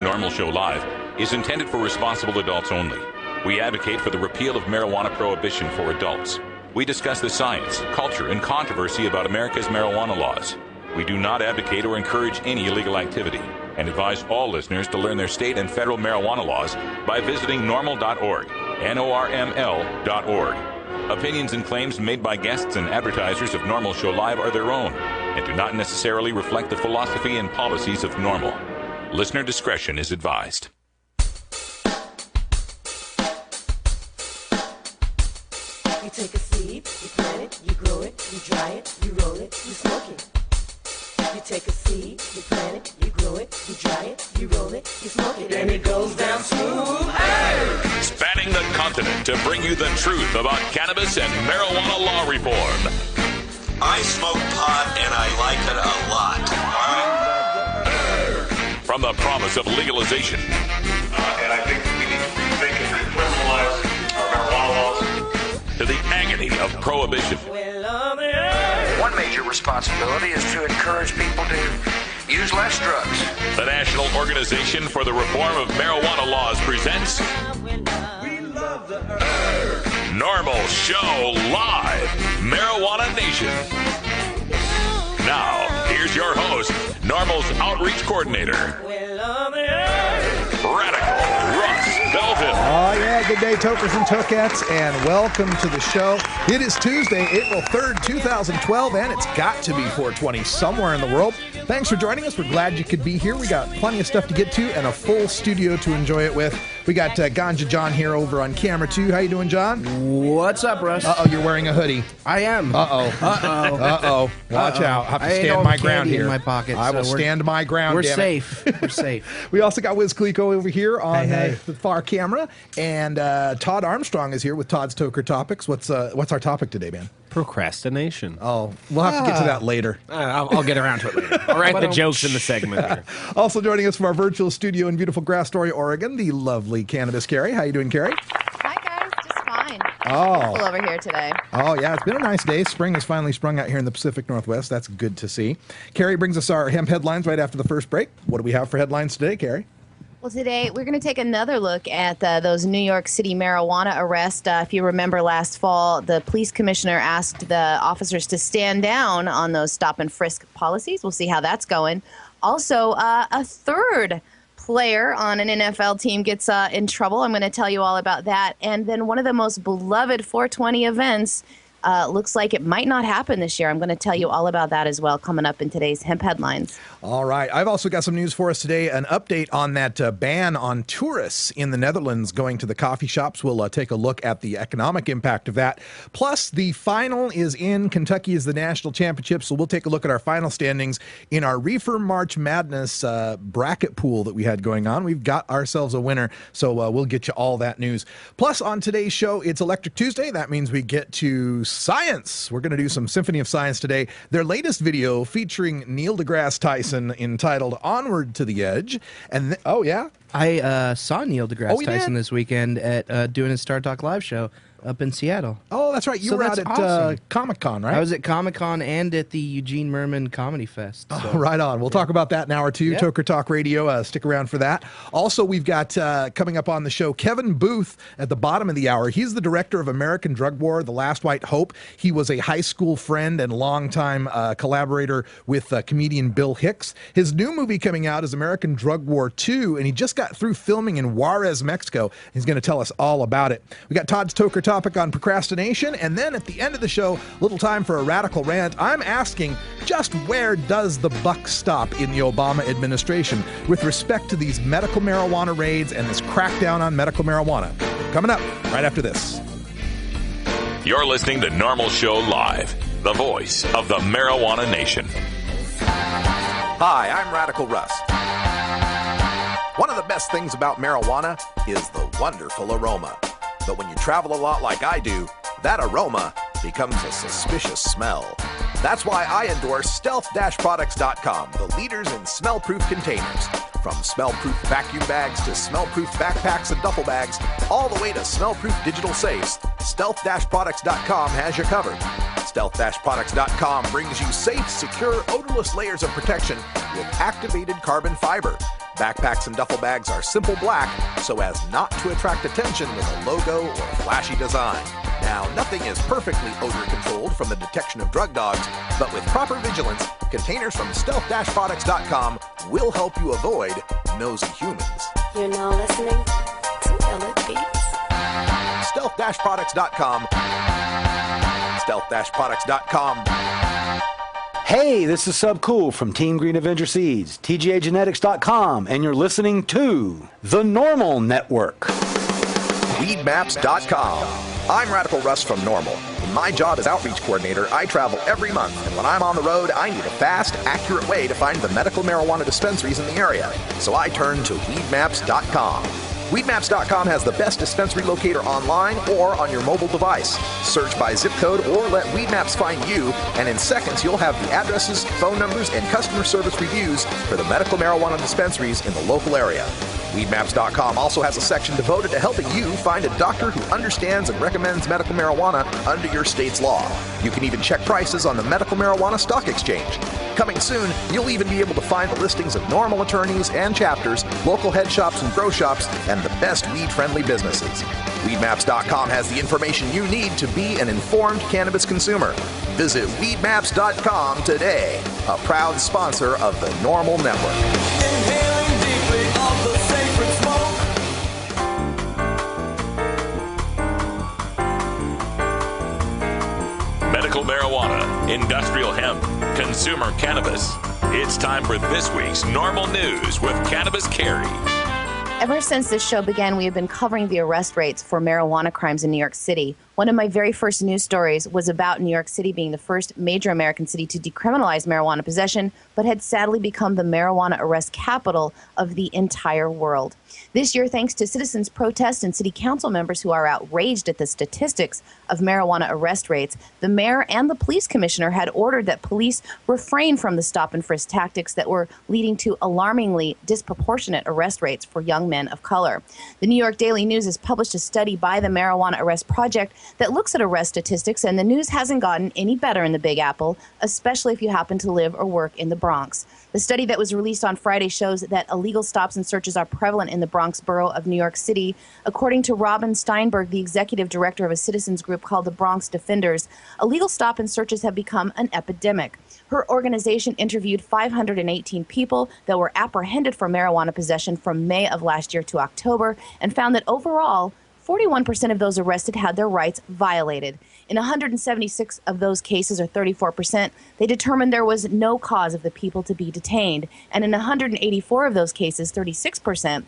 Norml Show Live is intended for responsible adults only. We advocate for the repeal of marijuana prohibition for adults. We discuss the science, culture, and controversy about America's marijuana laws. We do not advocate or encourage any illegal activity and advise all listeners to learn their state and federal marijuana laws by visiting norml.org, Norml.org. Opinions and claims made by guests and advertisers of Norml Show Live are their own and do not necessarily reflect the philosophy and policies of Norml. Listener discretion is advised. You take a seed, you plant it, you grow it, you dry it, you roll it, you smoke it. You take a seed, you plant it, you grow it, you dry it, you roll it, you smoke it, and it goes down smooth. Hey! Spanning the continent to bring you the truth about cannabis and marijuana law reform. I smoke pot and I like it a lot. From the promise of legalization. And I think we need to rethink and recriminalize our marijuana laws. To the agony of prohibition. One major responsibility is to encourage people to use less drugs. The National Organization for the Reform of Marijuana Laws presents Norml Show Live, Marijuana Nation. Now, here's your host, Norml's Outreach Coordinator, Radical Russ Belville. Oh, yeah. Good day, tokers and tokettes, and welcome to the show. It is Tuesday, April 3rd, 2012, and it's got to be 420 somewhere in the world. Thanks for joining us. We're glad you could be here. We got plenty of stuff to get to and a full studio to enjoy it with. We got Ganja John here over on camera, too. How you doing, John? What's up, Russ? Uh-oh, you're wearing a hoodie. I am. Uh-oh. Uh-oh. Uh-oh. Watch out. I have to stand my ground here. In my pocket, I will stand my ground, We're damn safe. It. We're safe. We also got Wiz Clico over here on Hey. the far camera, and Todd Armstrong is here with Todd's Toker Topics. What's our topic today, man? Procrastination. Oh, we'll have to get to that later. I'll get around to it later. I'll write the jokes in the segment here. Also joining us from our virtual studio in beautiful Grass Story, Oregon, the lovely Cannabis Carrie. How you doing, Carrie? Hi, guys. Just fine. Oh. Beautiful over here today. Oh, yeah. It's been a nice day. Spring has finally sprung out here in the Pacific Northwest. That's good to see. Carrie brings us our hemp headlines right after the first break. What do we have for headlines today, Carrie? Well, today we're going to take another look at those New York City marijuana arrests. If you remember last fall, the police commissioner asked the officers to stand down on those stop and frisk policies. We'll see how that's going. Also, a third player on an NFL team gets in trouble. I'm going to tell you all about that. And then one of the most beloved 420 events looks like it might not happen this year. I'm going to tell you all about that as well coming up in today's Hemp Headlines. All right. I've also got some news for us today, an update on that ban on tourists in the Netherlands going to the coffee shops. We'll take a look at the economic impact of that. Plus, the final is in. Kentucky is the national championship, so we'll take a look at our final standings in our Reefer March Madness bracket pool that we had going on. We've got ourselves a winner, so we'll get you all that news. Plus, on today's show, it's Electric Tuesday. That means we get to science. We're going to do some Symphony of Science today. Their latest video featuring Neil deGrasse Tyson entitled Onward to the Edge. And oh, yeah? I saw Neil deGrasse Tyson this weekend at doing his Star Talk Live show up in Seattle. Oh, that's right. You were out at awesome. Comic-Con, right? I was at Comic-Con and at the Eugene Merman Comedy Fest. So. Oh, right on. We'll talk about that in hour two. Yeah. Toker Talk Radio. Stick around for that. Also, we've got coming up on the show, Kevin Booth at the bottom of the hour. He's the director of American Drug War, The Last White Hope. He was a high school friend and longtime collaborator with comedian Bill Hicks. His new movie coming out is American Drug War 2, and he just got through filming in Juarez, Mexico. He's going to tell us all about it. We got Todd's Toker Topic on procrastination, and then at the end of the show, little time for a radical rant. I'm asking, just where does the buck stop in the Obama administration with respect to these medical marijuana raids and this crackdown on medical marijuana? Coming up right after this. You're listening to Norml Show Live, the voice of the marijuana nation. Hi, I'm Radical Russ. One of the best things about marijuana is the wonderful aroma. But when you travel a lot like I do, that aroma becomes a suspicious smell. That's why I endorse stealth-products.com, the leaders in smell-proof containers. From smell-proof vacuum bags to smell-proof backpacks and duffel bags, all the way to smell-proof digital safes, stealth-products.com has you covered. Stealth-products.com brings you safe, secure, odorless layers of protection with activated carbon fiber. Backpacks and duffel bags are simple black so as not to attract attention with a logo or a flashy design. Now, nothing is perfectly odor controlled from the detection of drug dogs, but with proper vigilance, containers from stealth-products.com will help you avoid nosy humans. You're now listening to Elliot Beats. Stealth-products.com. Stealth-products.com. Hey, this is Sub Cool from Team Green Avenger Seeds, TGAgenetics.com, and you're listening to the Norml Network. Weedmaps.com. I'm Radical Russ from Norml. In my job as outreach coordinator, I travel every month, and when I'm on the road, I need a fast, accurate way to find the medical marijuana dispensaries in the area. So I turn to Weedmaps.com. Weedmaps.com has the best dispensary locator online or on your mobile device. Search by zip code or let Weedmaps find you, and in seconds you'll have the addresses, phone numbers, and customer service reviews for the medical marijuana dispensaries in the local area. Weedmaps.com also has a section devoted to helping you find a doctor who understands and recommends medical marijuana under your state's law. You can even check prices on the Medical Marijuana Stock Exchange. Coming soon, you'll even be able to find the listings of Norml attorneys and chapters, local head shops and grow shops, and the best weed-friendly businesses. Weedmaps.com has the information you need to be an informed cannabis consumer. Visit Weedmaps.com today, a proud sponsor of the Norml Network. Inhaling deeply of the sacred smoke. Medical marijuana, industrial hemp, consumer cannabis. It's time for this week's Norml News with Cannabis Carrie. Ever since this show began, we have been covering the arrest rates for marijuana crimes in New York City. One of my very first news stories was about New York City being the first major American city to decriminalize marijuana possession, but had sadly become the marijuana arrest capital of the entire world. This year, thanks to citizens' protests and city council members who are outraged at the statistics of marijuana arrest rates, the mayor and the police commissioner had ordered that police refrain from the stop and frisk tactics that were leading to alarmingly disproportionate arrest rates for young men of color. The New York Daily News has published a study by the Marijuana Arrest Project that looks at arrest statistics, and the news hasn't gotten any better in the Big Apple, especially if you happen to live or work in the Bronx. The study that was released on Friday shows that illegal stops and searches are prevalent in the Bronx borough of New York City. According to Robin Steinberg, the executive director of a citizens group called the Bronx Defenders, illegal stop and searches have become an epidemic. Her organization interviewed 518 people that were apprehended for marijuana possession from May of last year to October and found that overall, 41% of those arrested had their rights violated. In 176 of those cases, or 34%, they determined there was no cause of the people to be detained. And in 184 of those cases, 36%,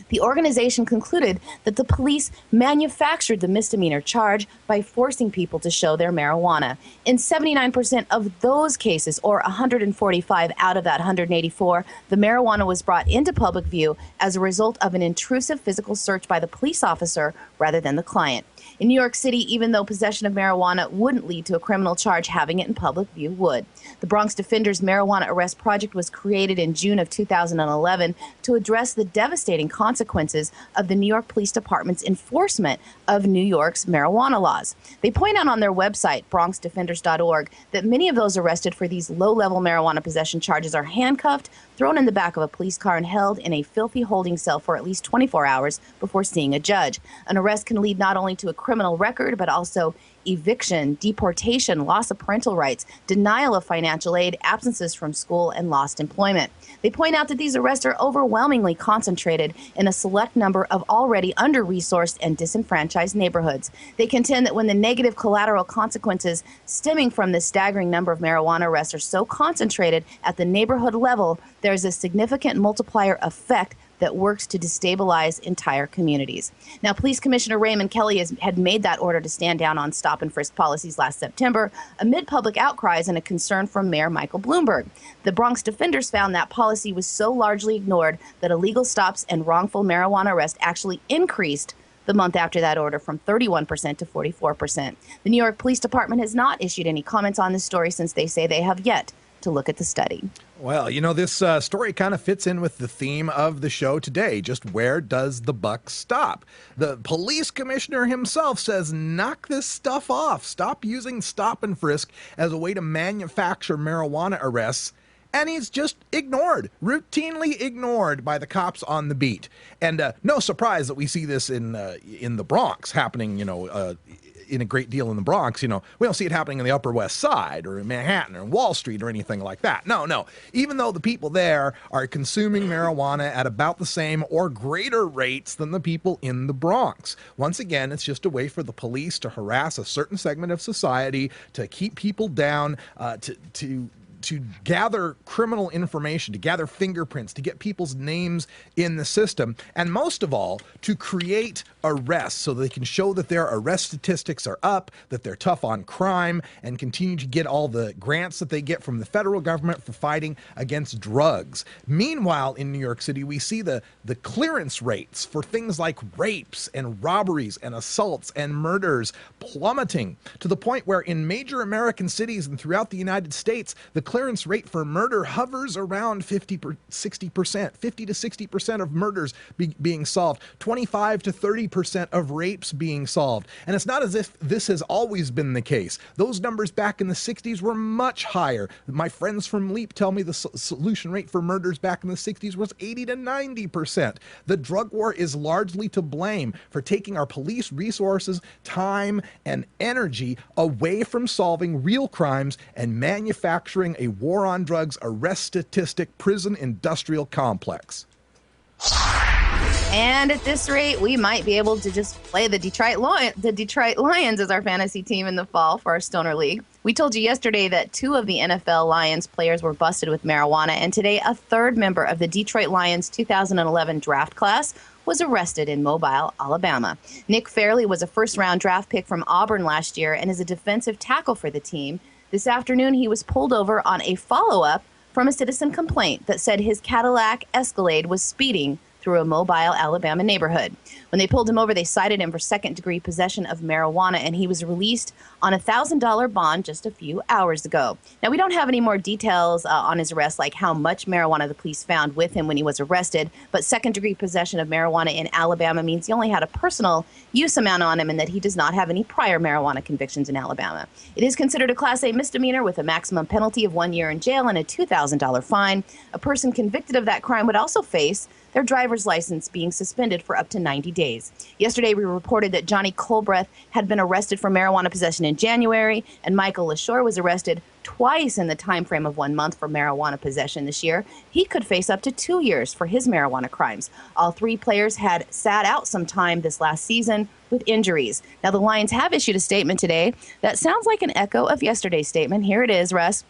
the organization concluded that the police manufactured the misdemeanor charge by forcing people to show their marijuana. In 79% of those cases, or 145 out of that 184, the marijuana was brought into public view as a result of an intrusive physical search by the police officer rather than the client. In New York City, even though possession of marijuana wouldn't lead to a criminal charge, having it in public view would. The Bronx Defenders Marijuana Arrest Project was created in June of 2011 to address the devastating consequences of the New York Police Department's enforcement of New York's marijuana laws. They point out on their website, bronxdefenders.org, that many of those arrested for these low-level marijuana possession charges are handcuffed, thrown in the back of a police car, and held in a filthy holding cell for at least 24 hours before seeing a judge. An arrest can lead not only to a criminal record, but also eviction, deportation, loss of parental rights, denial of financial aid, absences from school, and lost employment. They point out that these arrests are overwhelmingly concentrated in a select number of already under-resourced and disenfranchised neighborhoods. They contend that when the negative collateral consequences stemming from this staggering number of marijuana arrests are so concentrated at the neighborhood level, there's a significant multiplier effect that works to destabilize entire communities. Now, Police Commissioner Raymond Kelly had made that order to stand down on stop and frisk policies last September amid public outcries and a concern from Mayor Michael Bloomberg. The Bronx Defenders found that policy was so largely ignored that illegal stops and wrongful marijuana arrests actually increased the month after that order from 31% to 44%. The New York Police Department has not issued any comments on this story since they say they have yet to look at the study. Well, you know, this story kind of fits in with the theme of the show today. Just where does the buck stop? The police commissioner himself says, knock this stuff off. Stop using stop and frisk as a way to manufacture marijuana arrests. and he's just ignored, routinely ignored by the cops on the beat. And no surprise that we see this in the Bronx happening, in a great deal in the Bronx. We don't see it happening in the Upper West Side or in Manhattan or in Wall Street or anything like that. No. Even though the people there are consuming marijuana at about the same or greater rates than the people in the Bronx. Once again, it's just a way for the police to harass a certain segment of society, to keep people down, to gather criminal information, to gather fingerprints, to get people's names in the system, and most of all, to create arrests so they can show that their arrest statistics are up, that they're tough on crime, and continue to get all the grants that they get from the federal government for fighting against drugs. Meanwhile, in New York City, we see the clearance rates for things like rapes and robberies and assaults and murders plummeting to the point where in major American cities and throughout the United States, the clearance rate for murder hovers around 60%, 50 to 60% of murders being solved, 25 to 30% of rapes being solved. And it's not as if this has always been the case. Those numbers back in the 60s were much higher. My friends from LEAP tell me the solution rate for murders back in the 60s was 80 to 90%. The drug war is largely to blame for taking our police resources, time, and energy away from solving real crimes and manufacturing a war on drugs arrest statistic prison industrial complex. And at this rate, we might be able to just play the Detroit Lions as our fantasy team in the fall for our Stoner League. We told you yesterday that 2 of the NFL Lions players were busted with marijuana, and today a 3rd member of the Detroit Lions 2011 draft class was arrested in Mobile, Alabama. Nick Fairley was a first-round draft pick from Auburn last year and is a defensive tackle for the team. This afternoon, he was pulled over on a follow-up from a citizen complaint that said his Cadillac Escalade was speeding through a Mobile, Alabama neighborhood. When they pulled him over, they cited him for second-degree possession of marijuana, and he was released on a $1,000 bond just a few hours ago. Now, we don't have any more details on his arrest, like how much marijuana the police found with him when he was arrested, but second-degree possession of marijuana in Alabama means he only had a personal use amount on him and that he does not have any prior marijuana convictions in Alabama. It is considered a Class A misdemeanor with a maximum penalty of 1 year in jail and a $2,000 fine. A person convicted of that crime would also face their driver's license being suspended for up to 90 days. Yesterday, we reported that Johnny Colbreth had been arrested for marijuana possession in January, and Michael LaShore was arrested twice in the time frame of 1 month for marijuana possession this year. He could face up to 2 years for his marijuana crimes. All 3 players had sat out some time this last season with injuries. Now, the Lions have issued a statement today that sounds like an echo of yesterday's statement. Here it is, Russ.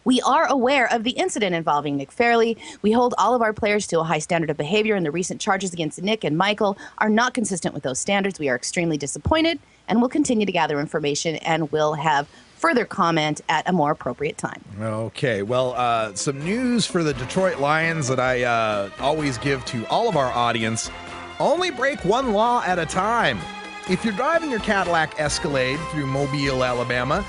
We are aware of the incident involving Nick Fairley. We hold all of our players to a high standard of behavior, and the recent charges against Nick and Michael are not consistent with those standards. We are extremely disappointed, and we'll continue to gather information, and we'll have further comment at a more appropriate time. Okay, well, some news for the Detroit Lions that I always give to all of our audience. Only break one law at a time. If you're driving your Cadillac Escalade through Mobile, Alabama,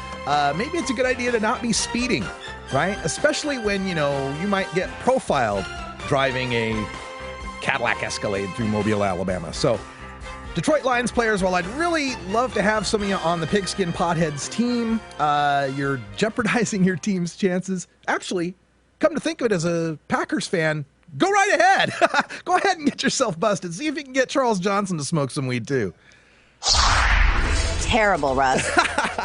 maybe it's a good idea to not be speeding, right? Especially when, you might get profiled driving a Cadillac Escalade through Mobile, Alabama. So, Detroit Lions players, while I'd really love to have some of you on the Pigskin Potheads team, you're jeopardizing your team's chances. Actually, come to think of it, as a Packers fan, go right ahead. Go ahead and get yourself busted. See if you can get Charles Johnson to smoke some weed, too. Terrible, Russ.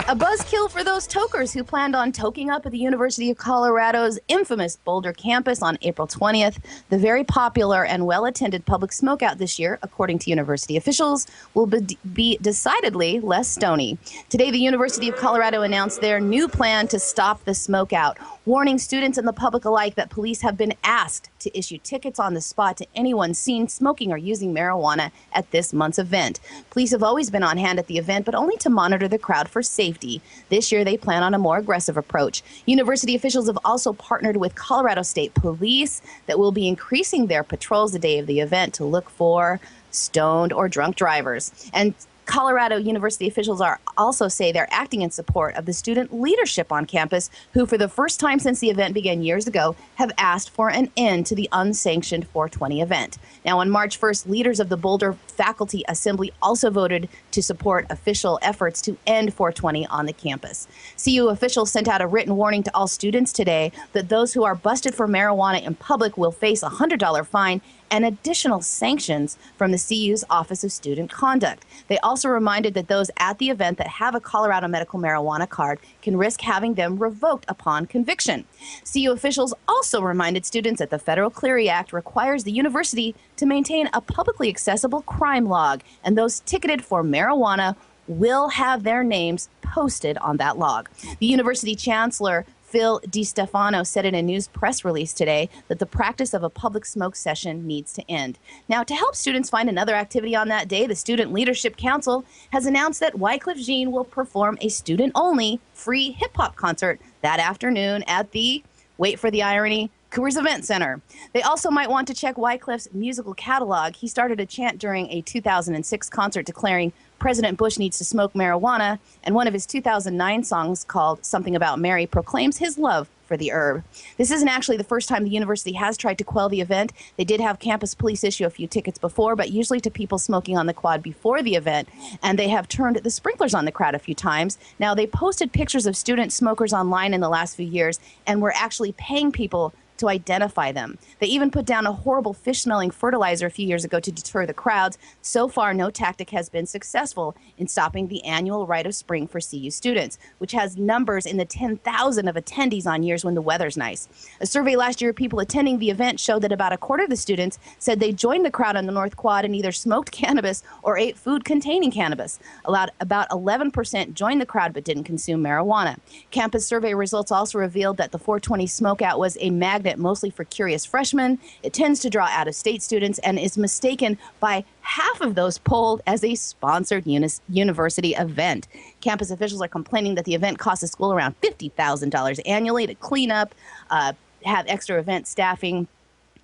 A buzzkill for those tokers who planned on toking up at the University of Colorado's infamous Boulder campus on April 20th. The very popular and well-attended public smokeout this year, according to university officials, will be decidedly less stony. Today, the University of Colorado announced their new plan to stop the smokeout, warning students and the public alike that police have been asked to issue tickets on the spot to anyone seen smoking or using marijuana at this month's event. Police have always been on hand at the event, but only to monitor the crowd for safety. This year, they plan on a more aggressive approach. University officials have also partnered with Colorado State Police that will be increasing their patrols the day of the event to look for stoned or drunk drivers. And Colorado University officials also say they're acting in support of the student leadership on campus, who for the first time since the event began years ago have asked for an end to the unsanctioned 420 event. Now, on March 1st, leaders of the Boulder Faculty Assembly also voted to support official efforts to end 420 on the campus. CU officials sent out a written warning to all students today that those who are busted for marijuana in public will face a $100 fine and additional sanctions from the CU's Office of Student Conduct. They also reminded that those at the event that have a Colorado medical marijuana card can risk having them revoked upon conviction. CU officials also reminded students that the Federal Clery Act requires the university to maintain a publicly accessible crime log, and those ticketed for marijuana will have their names posted on that log. The university chancellor, Phil DiStefano, said in a news press release today that the practice of a public smoke session needs to end. Now, to help students find another activity on that day, the Student Leadership Council has announced that Wycliffe Jean will perform a student-only free hip-hop concert that afternoon at the, wait for the irony, Coors Event Center. They also might want to check Wycliffe's musical catalog. He started a chant during a 2006 concert declaring President Bush needs to smoke marijuana, and one of his 2009 songs called Something About Mary proclaims his love for the herb. This isn't actually the first time the university has tried to quell the event. They did have campus police issue a few tickets before, but usually to people smoking on the quad before the event, and they have turned the sprinklers on the crowd a few times. Now, they posted pictures of student smokers online in the last few years and were actually paying people to identify them. They even put down a horrible fish-smelling fertilizer a few years ago to deter the crowds. So far, no tactic has been successful in stopping the annual Rite of Spring for CU students, which has numbers in the 10,000 of attendees on years when the weather's nice. A survey last year of people attending the event showed that about a quarter of the students said they joined the crowd on the North Quad and either smoked cannabis or ate food containing cannabis. About 11% joined the crowd but didn't consume marijuana. Campus survey results also revealed that the 420 smokeout was a magnet mostly for curious freshmen. It tends to draw out-of-state students and is mistaken by half of those polled as a sponsored university event. Campus officials are complaining that the event costs the school around $50,000 annually to clean up, have extra event staffing,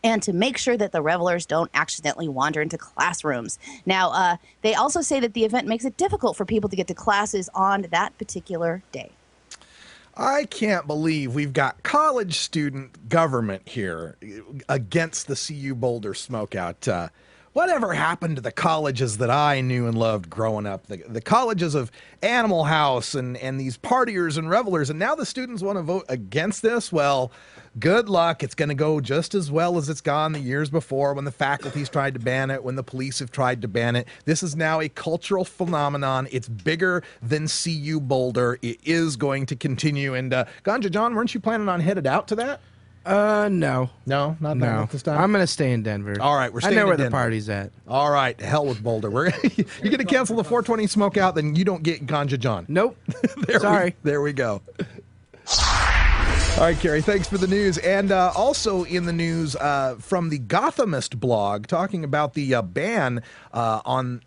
and to make sure that the revelers don't accidentally wander into classrooms. Now, they also say that the event makes it difficult for people to get to classes on that particular day. I can't believe we've got college student government here against the CU Boulder smokeout. Whatever happened to the colleges that I knew and loved growing up? The colleges of Animal House and these partiers and revelers, and now the students want to vote against this? Well, good luck. It's going to go just as well as it's gone the years before when the faculty's tried to ban it, when the police have tried to ban it. This is now a cultural phenomenon. It's bigger than CU Boulder. It is going to continue. And Ganja John, weren't you planning on headed out to that? No. No, not that this time? I'm going to stay in Denver. All right, we're staying in I know where Denver. The party's at. All right, hell with Boulder. You're going to cancel the 420 smokeout, then you don't get Ganja John. Nope. Sorry. There we go. All right, Carrie, thanks for the news. And also in the news from the Gothamist blog, talking about the ban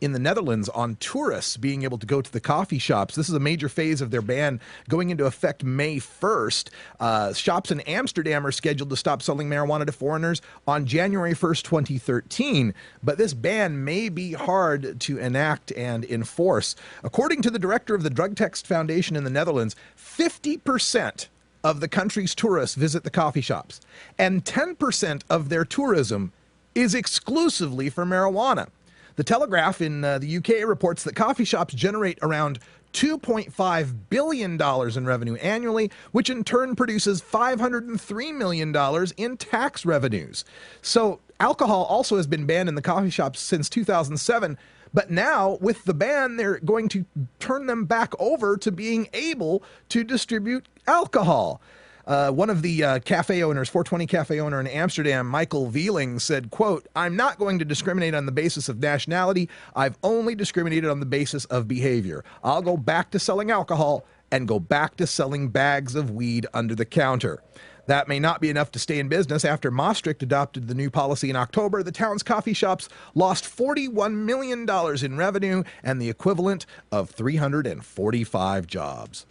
in the Netherlands on tourists being able to go to the coffee shops. This is a major phase of their ban going into effect May 1st. Shops in Amsterdam are scheduled to stop selling marijuana to foreigners on January 1st, 2013. But this ban may be hard to enact and enforce. According to the director of the Drug Text Foundation in the Netherlands, 50% of the country's tourists visit the coffee shops, and 10% of their tourism is exclusively for marijuana. The Telegraph in the UK reports that coffee shops generate around $2.5 billion in revenue annually, which in turn produces $503 million in tax revenues. So alcohol also has been banned in the coffee shops since 2007, but now, with the ban, they're going to turn them back over to being able to distribute alcohol. One of the cafe owners, 420 cafe owner in Amsterdam, Michael Veeling, said, quote, "I'm not going to discriminate on the basis of nationality. I've only discriminated on the basis of behavior. I'll go back to selling alcohol and go back to selling bags of weed under the counter." That may not be enough to stay in business. After Maastricht adopted the new policy in October, the town's coffee shops lost $41 million in revenue and the equivalent of 345 jobs.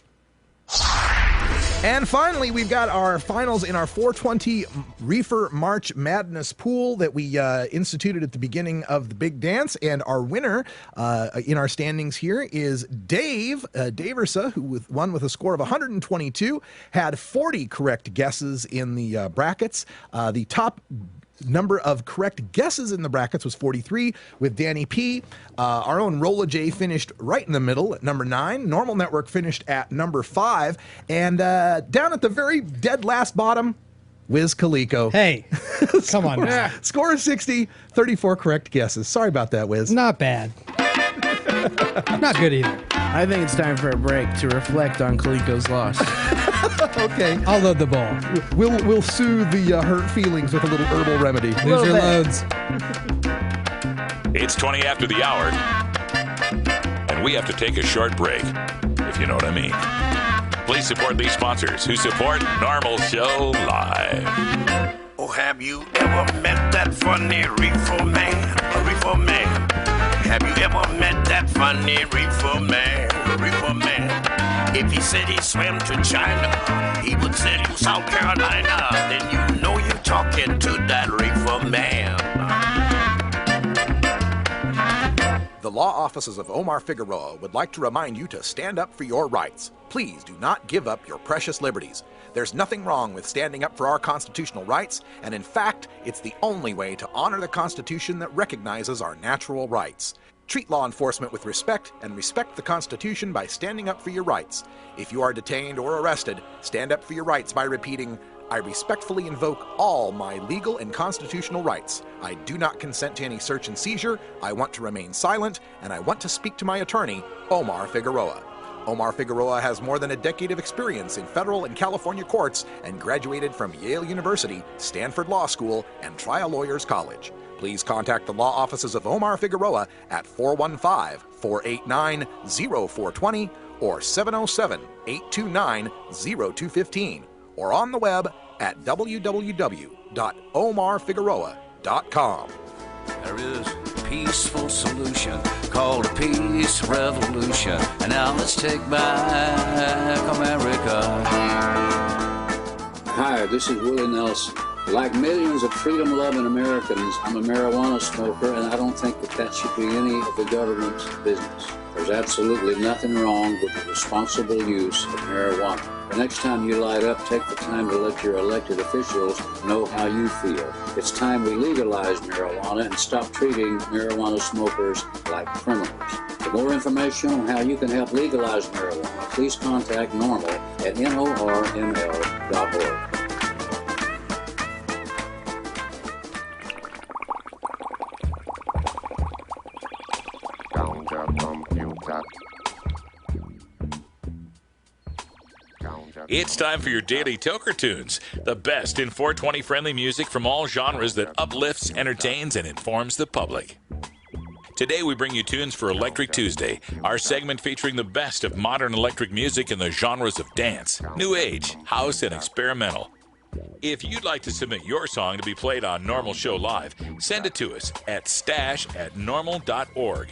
And finally, we've got our finals in our 420 Reefer March Madness pool that we instituted at the beginning of the big dance. And our winner in our standings here is Dave Ursa, who won with a score of 122, had 40 correct guesses in the brackets. The top number of correct guesses in the brackets was 43 with Danny P. Our own Rolla J finished right in the middle at number 9. Norml Network finished at number 5. And down at the very dead last bottom, Wiz Khalico. Hey, come on now. Score of 60, 34 correct guesses. Sorry about that, Wiz. Not bad. Not good either. I think it's time for a break to reflect on Khalico's loss. Okay. I'll load the ball. We'll soothe the hurt feelings with a little herbal remedy. Lose your loads. It's 20 after the hour, and we have to take a short break, if you know what I mean. Please support these sponsors who support Norml Show Live. Oh, have you ever met that funny reefer man? A reefer man. Have you ever met that funny reefer man? A reefer man. If he said he swam to China, he would send you South Carolina. Then you know you're talking to that reefer man. The law offices of Omar Figueroa would like to remind you to stand up for your rights. Please do not give up your precious liberties. There's nothing wrong with standing up for our constitutional rights, and in fact, it's the only way to honor the Constitution that recognizes our natural rights. Treat law enforcement with respect and respect the Constitution by standing up for your rights. If you are detained or arrested, stand up for your rights by repeating, "I respectfully invoke all my legal and constitutional rights. I do not consent to any search and seizure. I want to remain silent, and I want to speak to my attorney, Omar Figueroa." Omar Figueroa has more than a decade of experience in federal and California courts and graduated from Yale University, Stanford Law School, and Trial Lawyers College. Please contact the law offices of Omar Figueroa at 415-489-0420 or 707-829-0215 or on the web at www.omarfigueroa.com. There is a peaceful solution called a peace revolution. And now let's take back America. Hi, this is Willie Nelson. Like millions of freedom-loving Americans, I'm a marijuana smoker, and I don't think that should be any of the government's business. There's absolutely nothing wrong with the responsible use of marijuana. The next time you light up, take the time to let your elected officials know how you feel. It's time we legalize marijuana and stop treating marijuana smokers like criminals. For more information on how you can help legalize marijuana, please contact Norml at norml.org. It's time for your daily Toker Tunes, the best in 420 friendly music from all genres that uplifts, entertains, and informs the public. Today we bring you tunes for Electric Tuesday, our segment featuring the best of modern electric music in the genres of dance, new age, house, and experimental. If you'd like to submit your song to be played on Norml Show Live, send it to us at stash@norml.org.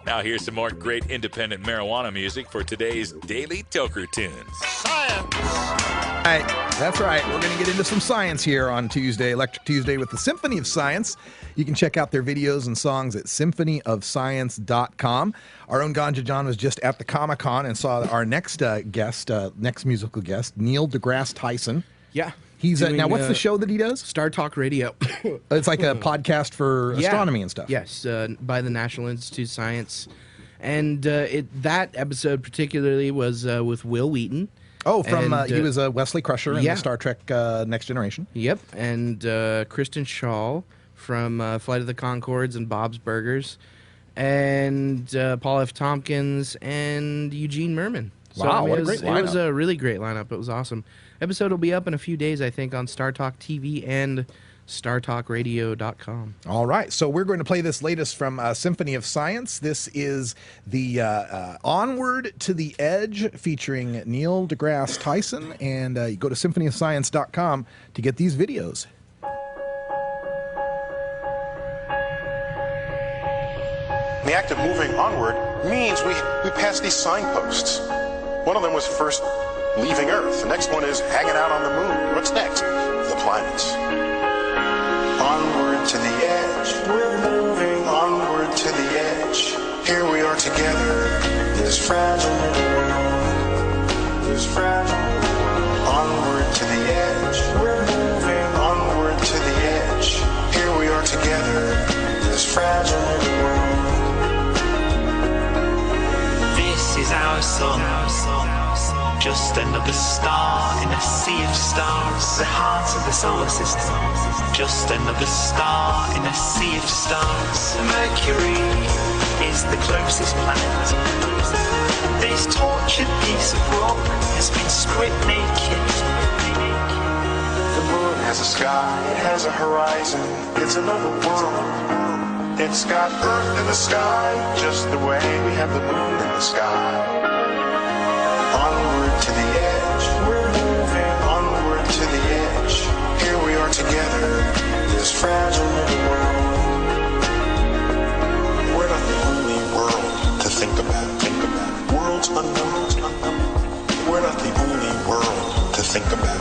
Now here's some more great independent marijuana music for today's Daily Toker Tunes. Science! All right, that's right. We're going to get into some science here on Tuesday, Electric Tuesday with the Symphony of Science. You can check out their videos and songs at symphonyofscience.com. Our own Ganja John was just at the Comic-Con and saw our next next musical guest, Neil deGrasse Tyson. Yeah. He's now. What's the show that he does? Star Talk Radio. It's like a podcast for astronomy and stuff. Yes, by the National Institute of Science, and that episode particularly was with Will Wheaton. Oh, from he was Wesley Crusher in the Star Trek Next Generation. Yep, and Kristen Schaal from Flight of the Conchords and Bob's Burgers, and Paul F. Tompkins and Eugene Merman. So, wow, what a great lineup. It was a really great lineup. It was awesome. Episode will be up in a few days, I think, on Star Talk TV and StarTalkRadio.com. All right, so we're going to play this latest from Symphony of Science. This is the Onward to the Edge featuring Neil deGrasse Tyson, and you go to symphonyofscience.com to get these videos. The act of moving onward means we pass these signposts. One of them was first leaving Earth. The next one is hanging out on the moon. What's next? The planets. Onward to the edge. We're moving onward to the edge. Here we are together. This fragile little world. This fragile little world. Onward to the edge. We're moving onward to the edge. Here we are together. This fragile little world. This is our sun. Just another star in a sea of stars. The heart of the solar system. Just another star in a sea of stars. Mercury is the closest planet. This tortured piece of rock has been stripped naked. The moon has a sky, it has a horizon. It's another world. It's got Earth in the sky, just the way we have the moon in the sky. Onward to the edge, we're moving onward to the edge. Here we are together, this fragile little world. We're not the only world to think about. Worlds unknown. We're not the only world to think about.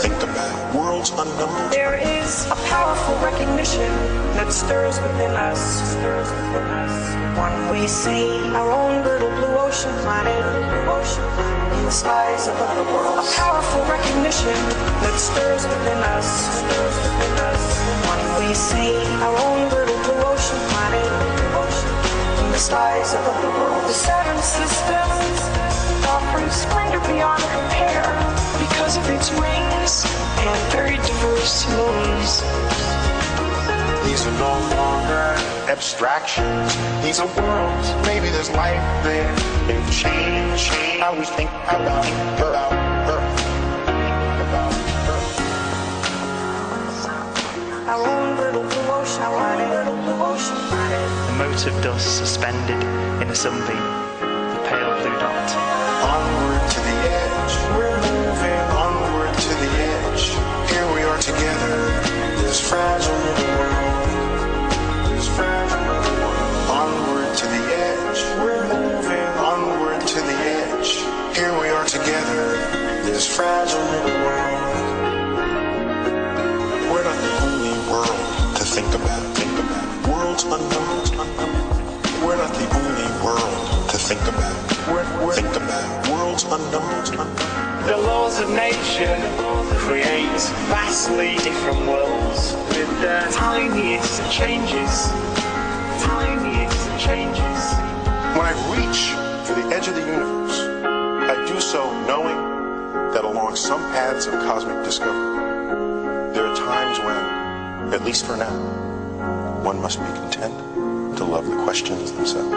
Think about worlds unknown. There is a powerful recognition that stirs within us. When we see our own little blue ocean planet in the skies above the world. A powerful recognition that stirs within us. When we see our own little blue ocean planet in the skies above the world. The Saturn system offers splendor beyond compare because of its rings and very diverse moons. These are no longer abstractions. These are worlds. Maybe there's life there. They've changed how we think about Earth. Our own little blue ocean planet. A mote of dust suspended in a sunbeam. The pale blue dot. Onward to the edge. We're moving onward to the edge. Here we are together. This fragile little world. This fragile little world. Onward to the edge. We're moving onward to the edge. Here we are together. This fragile little world. We're not the only world to think about. Worlds unknown. We're not the only world to think about. Think about worlds unknown. The laws of nature create vastly different worlds with the tiniest changes. When I reach for the edge of the universe, I do so knowing that along some paths of cosmic discovery, there are times when, at least for now, one must be content to love the questions themselves.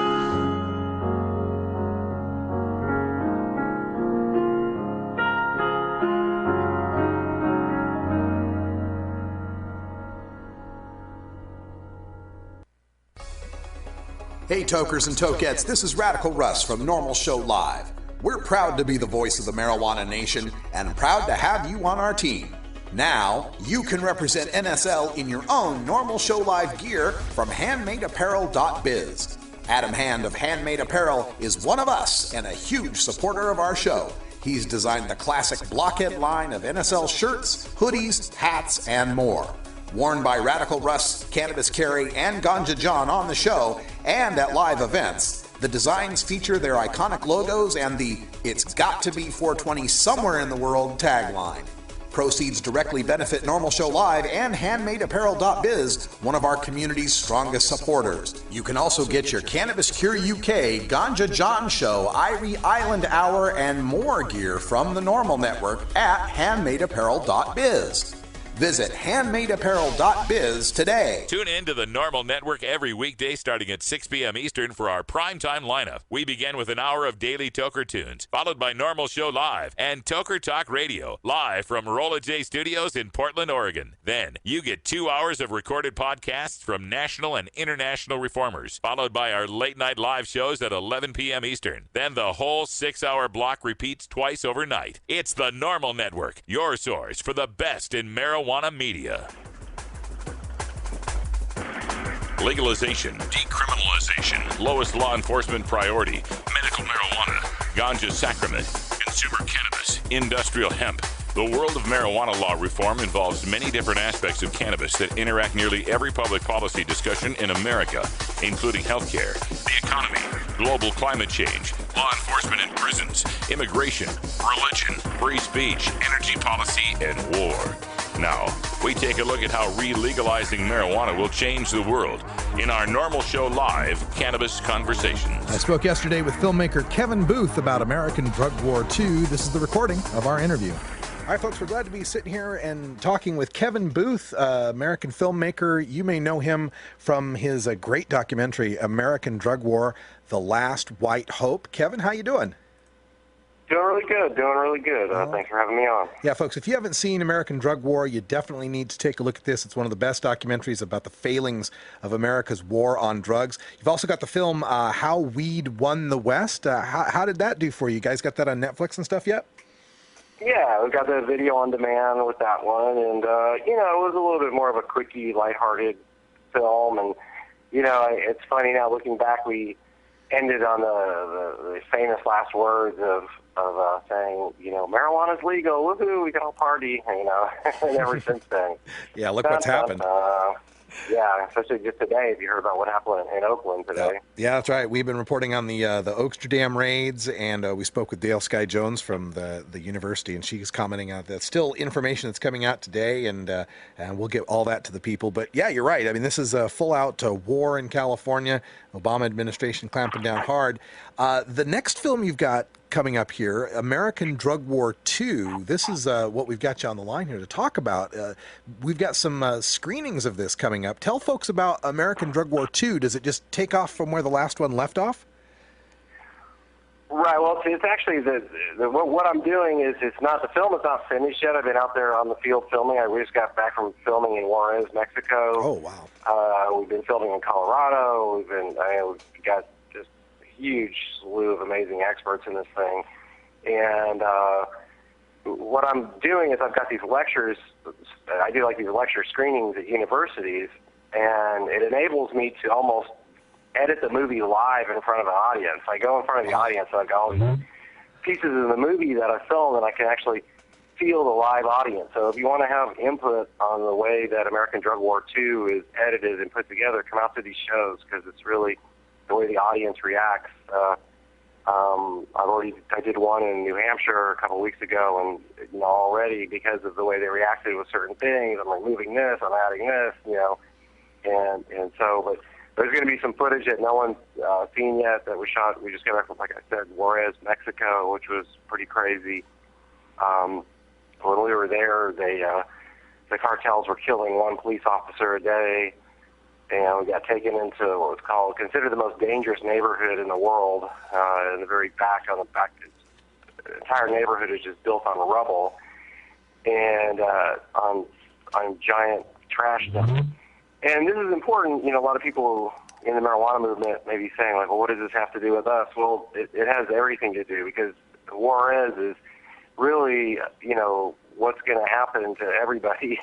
Hey, tokers and tokettes, this is Radical Russ from Norml Show Live. We're proud to be the voice of the marijuana nation and proud to have you on our team. Now, you can represent NSL in your own Norml Show Live gear from handmadeapparel.biz. Adam Hand of Handmade Apparel is one of us and a huge supporter of our show. He's designed the classic blockhead line of NSL shirts, hoodies, hats, and more. Worn by Radical Russ, Cannabis Carry, and Ganja John on the show and at live events, the designs feature their iconic logos and the "It's got to be 420 somewhere in the world" tagline. Proceeds directly benefit Norml Show Live and HandmadeApparel.biz, one of our community's strongest supporters. You can also get your Cannabis Cure UK, Ganja John Show, Irie Island Hour, and more gear from the Norml Network at HandmadeApparel.biz. Visit handmadeapparel.biz today. Tune in to the Norml Network every weekday starting at 6 p.m. Eastern for our primetime lineup. We begin with an hour of daily Toker tunes, followed by Norml Show Live and Toker Talk Radio, live from Rolla J Studios in Portland, Oregon. Then you get 2 hours of recorded podcasts from national and international reformers, followed by our late-night live shows at 11 p.m. Eastern. Then the whole 6-hour block repeats twice overnight. It's the Norml Network, your source for the best in marijuana media. Legalization, decriminalization, lowest law enforcement priority, medical marijuana, ganja sacrament, consumer cannabis. Industrial hemp. The world of marijuana law reform involves many different aspects of cannabis that interact nearly every public policy discussion in America, including healthcare, the economy, global climate change, law enforcement and prisons, immigration, religion, free speech, energy policy, and war. Now, we take a look at how re-legalizing marijuana will change the world in our Norml Show Live Cannabis Conversations. I spoke yesterday with filmmaker Kevin Booth about American Drug War II. This is the recording of our interview. All right, folks, we're glad to be sitting here and talking with Kevin Booth, American filmmaker. You may know him from his great documentary, American Drug War, The Last White Hope. Kevin, how you doing? Doing really good. Thanks for having me on. Yeah, folks, if you haven't seen American Drug War, you definitely need to take a look at this. It's one of the best documentaries about the failings of America's war on drugs. You've also got the film How Weed Won the West. How did that do for you? You guys got that on Netflix and stuff yet? Yeah, we got the video on demand with that one, and, it was a little bit more of a quickie, lighthearted film, and, it's funny now looking back, we ended on the famous last words of saying, marijuana's legal, woohoo, we can all party, and ever since then. Yeah, look what's happened. Yeah, especially just today, if you heard about what happened in Oakland today. Yeah, that's right. We've been reporting on the Oaksterdam raids, and we spoke with Dale Sky Jones from the university, and she's commenting on that. Still information that's coming out today, and we'll get all that to the people. But yeah, you're right. I mean, this is a full-out war in California. Obama administration clamping down hard. The next film you've got coming up here, American Drug War II. This is what we've got you on the line here to talk about. We've got some screenings of this coming up. Tell folks about American Drug War II. Does it just take off from where the last one left off? Right. Well, it's actually what I'm doing is the film is not finished yet. I've been out there on the field filming. We just got back from filming in Juarez, Mexico. Oh, wow. We've been filming in Colorado. We've got just a huge slew of amazing experts in this thing. And what I'm doing is I've got these lectures. I do like these lecture screenings at universities, and it enables me to almost edit the movie live in front of an audience. I go in front of the audience, and I've got all these pieces of the movie that I filmed, and I can actually feel the live audience. So if you want to have input on the way that American Drug War II is edited and put together, come out to these shows, because it's really the way the audience reacts. I did one in New Hampshire a couple of weeks ago, and already because of the way they reacted with certain things, I'm removing this, I'm adding this, and so, but there's going to be some footage that no one's seen yet that was shot. We just got back from, like I said, Juarez, Mexico, which was pretty crazy. When we were there, the cartels were killing one police officer a day, and we got taken into what was considered the most dangerous neighborhood in the world. In the very back, the entire neighborhood is just built on rubble and on giant trash dumps. And this is important. A lot of people in the marijuana movement may be saying, like, well, what does this have to do with us? Well, it has everything to do, because Juarez is really, what's going to happen to everybody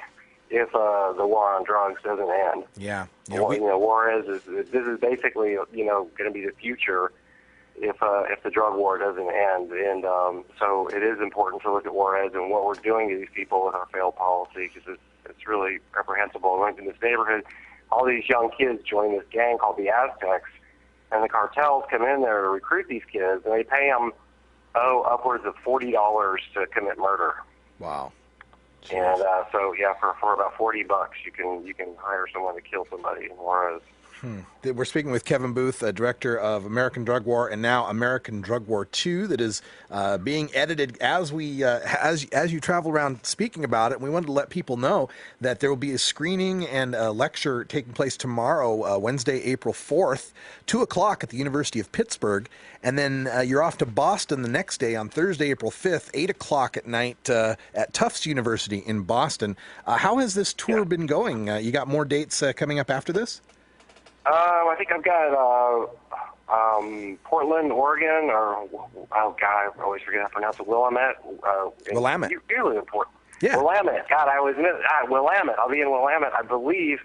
if the war on drugs doesn't end. Yeah. Juarez this is basically, going to be the future if the drug war doesn't end. And so it is important to look at Juarez and what we're doing to these people with our failed policy, because it's really reprehensible. In this neighborhood, all these young kids join this gang called the Aztecs, and the cartels come in there to recruit these kids, and they pay them upwards of $40 to commit murder. Wow. And so for about $40, you can hire someone to kill somebody in Juarez. We're speaking with Kevin Booth, director of American Drug War, and now American Drug War II, that is being edited as we as you travel around speaking about it. And we wanted to let people know that there will be a screening and a lecture taking place tomorrow, Wednesday, April 4th, 2 o'clock at the University of Pittsburgh. And then you're off to Boston the next day on Thursday, April 5th, 8 o'clock at night at Tufts University in Boston. How has this tour been going? You got more dates coming up after this? I think I've got Portland, Oregon, or I always forget how to pronounce it. Willamette. Willamette. You live in Portland. Yeah. Willamette. God, I always miss Willamette. I'll be in Willamette, I believe,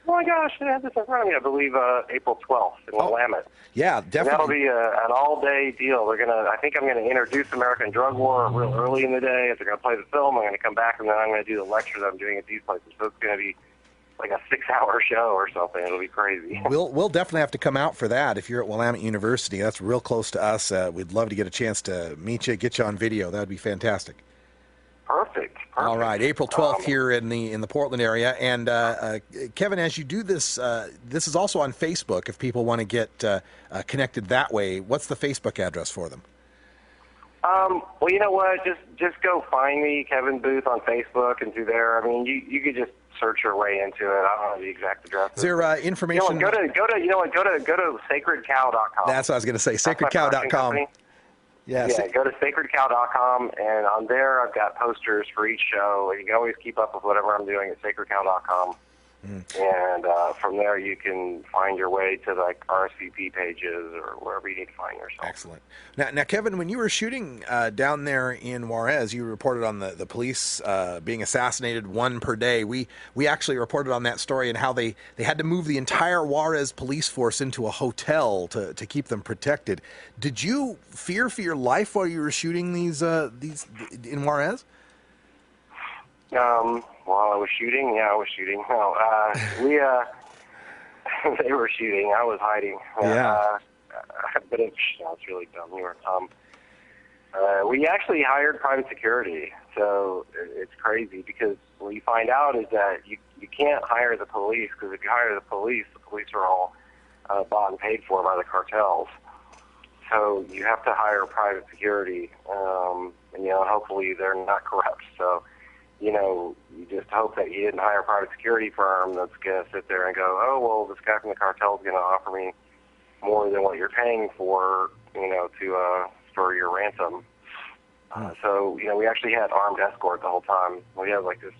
Oh my gosh, I have this in front of me. I believe April 12th in Willamette. Yeah, And that'll definitely. be an all-day deal. I think I'm going to introduce American Drug War real early in the day. If they're going to play the film, I'm going to come back, and then I'm going to do the lecture that I'm doing at these places. So it's going to be like a 6-hour show or something. It'll be crazy. We'll definitely have to come out for that if you're at Willamette University. That's real close to us. We'd love to get a chance to meet you, get you on video. That would be fantastic. Perfect. All right, April 12th here in the Portland area. And Kevin, as you do this, this is also on Facebook. If people want to get connected that way, what's the Facebook address for them? Well, you know what? Just go find me, Kevin Booth, on Facebook, and through there. I mean, you could just search your way into it. I don't know the exact address. Is there information? Go to sacredcow.com. That's what I was going to say. Sacredcow.com. Yeah, go to sacredcow.com, and on there I've got posters for each show, and you can always keep up with whatever I'm doing at sacredcow.com. And from there you can find your way to like RSVP pages or wherever you need to find yourself. Excellent. Now, Kevin, when you were shooting down there in Juarez, you reported on the police being assassinated, one per day. We actually reported on that story and how they had to move the entire Juarez police force into a hotel to keep them protected. Did you fear for your life while you were shooting these in Juarez? While I was shooting, I was shooting. No, they were shooting. I was hiding. But it's really dumb. We actually hired private security, so it's crazy because what you find out is that you can't hire the police, because if you hire the police are all bought and paid for by the cartels. So you have to hire private security, and hopefully they're not corrupt. So. You just hope that you didn't hire a private security firm that's going to sit there and go, oh, well, this guy from the cartel is going to offer me more than what you're paying for, for your ransom. So, we actually had armed escort the whole time. We had, like, this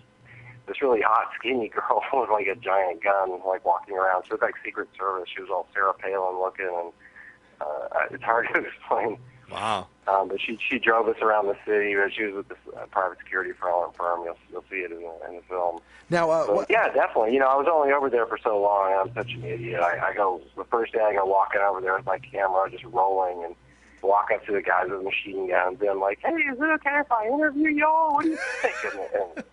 really hot, skinny girl with, like, a giant gun, like, walking around. She was like Secret Service. She was all Sarah Palin looking, and it's hard to explain. Wow. But she drove us around the city. But she was with this private security firm. You'll see it in the film. Now, yeah, definitely. I was only over there for so long, and I'm such an idiot. I go the first day I go walking over there with my camera just rolling and walk up to the guys with machine guns. And I'm like, hey, is it okay if I interview y'all? What do you think? And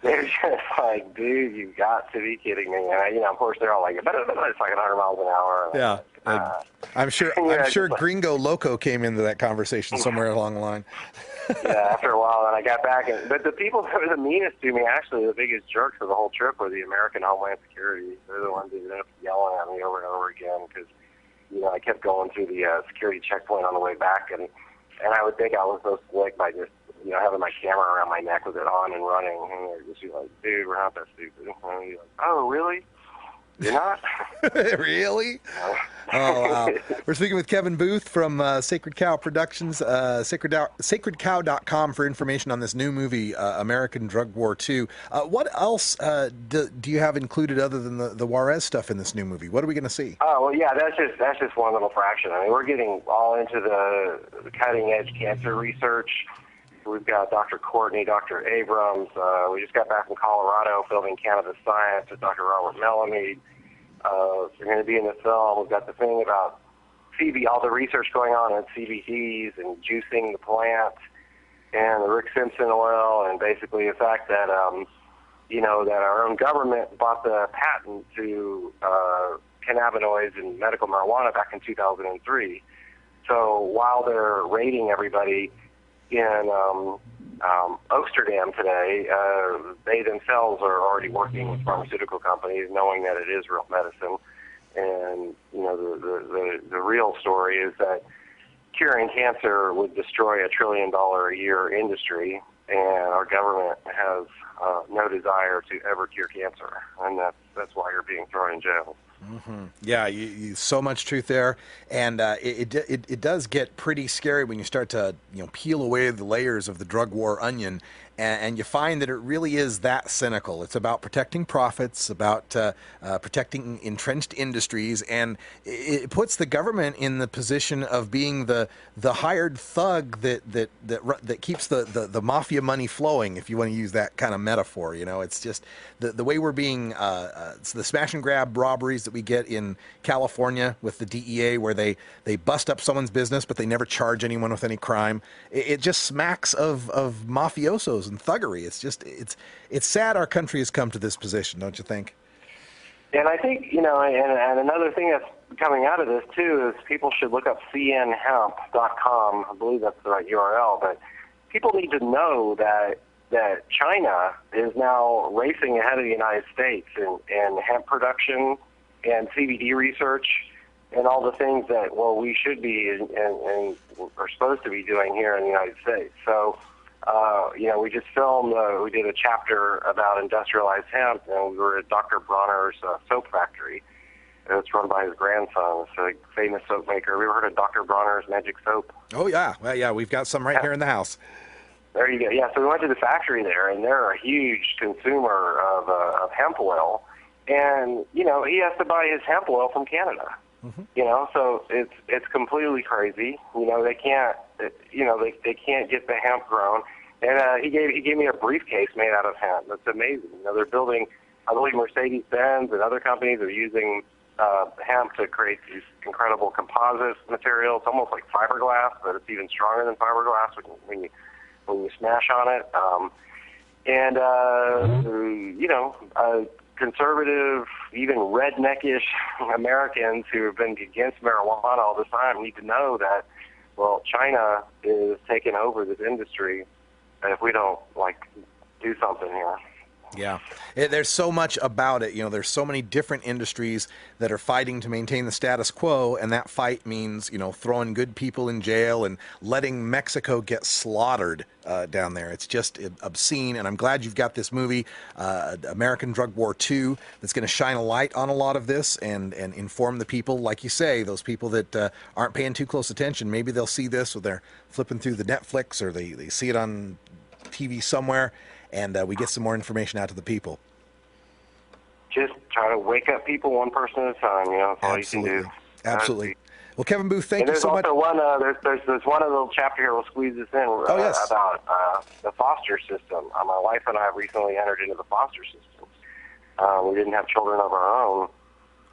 they're just like, dude, you've got to be kidding me. And of course, they're all like, it's like 100 miles an hour. Yeah. I'm sure Gringo Loco came into that conversation somewhere along the line. Yeah, after a while, and I got back. But the people that were the meanest to me, actually, the biggest jerks of the whole trip were the American Homeland Security. They're the ones who ended up yelling at me over and over again because, I kept going through the security checkpoint on the way back, and I would think I was so slick by just, having my camera around my neck with it on and running. And they're just like, dude, we're not that stupid. And I'd be like, oh, really? You're not? Really? Oh, wow. We're speaking with Kevin Booth from Sacred Cow Productions, sacredcow.com for information on this new movie, American Drug War 2. What else do you have included other than the Juarez stuff in this new movie? What are we going to see? Oh, well, yeah, that's just one little fraction. I mean, we're getting all into the cutting-edge cancer research. We've got Dr. Courtney, Dr. Abrams. We just got back from Colorado filming Cannabis Science with Dr. Robert Melamede. We're going to be in the film. We've got the thing about all the research going on in CBDs and juicing the plant, and the Rick Simpson oil, and basically the fact that, that our own government bought the patent to cannabinoids and medical marijuana back in 2003. So while they're raiding everybody in Amsterdam today, they themselves are already working with pharmaceutical companies, knowing that it is real medicine. And the real story is that curing cancer would destroy $1 trillion a year industry, and our government has no desire to ever cure cancer, and that's why you're being thrown in jail. Mm-hmm. Yeah, you so much truth there, and it does get pretty scary when you start to peel away the layers of the drug war onion and you find that it really is that cynical. It's about protecting profits, about protecting entrenched industries, and it puts the government in the position of being the hired thug that keeps the mafia money flowing, if you want to use that kind of metaphor. It's just the way we're being the smash and grab robberies that we get in California with the DEA, where they bust up someone's business but they never charge anyone with any crime. It just smacks of mafiosos and thuggery. It's sad our country has come to this position, don't you think? And I think, and another thing that's coming out of this, too, is people should look up cnhemp.com. I believe that's the right URL. But people need to know that China is now racing ahead of the United States in hemp production and CBD research and all the things that, we should be and are supposed to be doing here in the United States. So, we just filmed, we did a chapter about industrialized hemp, and we were at Dr. Bronner's soap factory. It's run by his grandson. It's a famous soap maker. Have you ever heard of Dr. Bronner's Magic Soap? Oh, yeah. Well, yeah, we've got some right here in the house. There you go. Yeah, so we went to the factory there, and they're a huge consumer of hemp oil. And, he has to buy his hemp oil from Canada. Mm-hmm. So it's completely crazy. They can't, they can't get the hemp grown. And he gave me a briefcase made out of hemp. That's amazing. They're building, I believe Mercedes-Benz and other companies are using hemp to create these incredible composite materials, almost like fiberglass, but it's even stronger than fiberglass when you smash on it. Conservative, even redneckish Americans who have been against marijuana all this time need to know that, China is taking over this industry if we don't, do something here. Yeah. There's so much about it. There's so many different industries that are fighting to maintain the status quo, and that fight means, throwing good people in jail and letting Mexico get slaughtered down there. It's just obscene, and I'm glad you've got this movie, American Drug War 2, that's going to shine a light on a lot of this and inform the people, like you say, those people that aren't paying too close attention. Maybe they'll see this or they're flipping through the Netflix or they see it on TV somewhere, and we get some more information out to the people. Just try to wake up people one person at a time, that's all you can do. Absolutely. Well, Kevin Booth, thank you so much. There's one little chapter here, we'll squeeze this in, about the foster system. My wife and I recently entered into the foster system. We didn't have children of our own,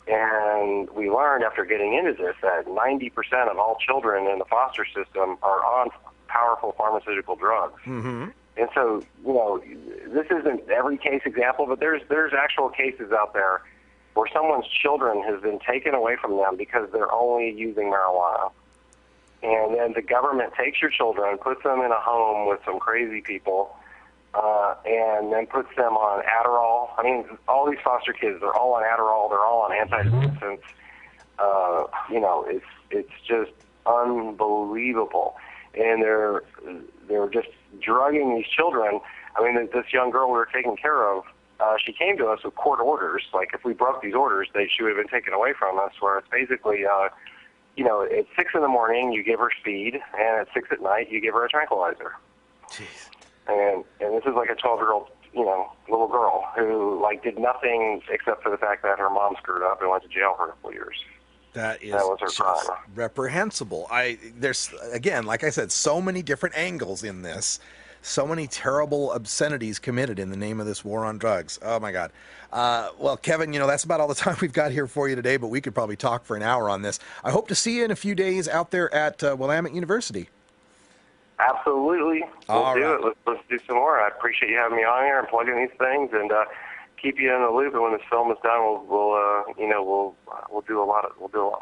and we learned after getting into this that 90% of all children in the foster system are on powerful pharmaceutical drugs. Mm-hmm. And so, this isn't every case example, but there's actual cases out there where someone's children has been taken away from them because they're only using marijuana. And then the government takes your children, puts them in a home with some crazy people, and then puts them on Adderall. I mean, all these foster kids, they're all on Adderall, they're all on antidepressants. It's just unbelievable. And they're just drugging these children. I mean, this young girl we were taking care of, she came to us with court orders. Like, if we broke these orders, she would have been taken away from us, where it's basically, at 6 in the morning, you give her speed, and at 6 at night, you give her a tranquilizer. Jeez. And this is like a 12-year-old, little girl who, did nothing except for the fact that her mom screwed up and went to jail for a couple years. That was her just crime. Reprehensible. There's, again, like I said, so many different angles in this, so many terrible obscenities committed in the name of this war on drugs. Oh, my God. Well, Kevin, that's about all the time we've got here for you today, but we could probably talk for an hour on this. I hope to see you in a few days out there at Willamette University. Absolutely. We'll do it. Let's do some more. I appreciate you having me on here and plugging these things, and keep you in the loop. And when this film is done, we'll do a lot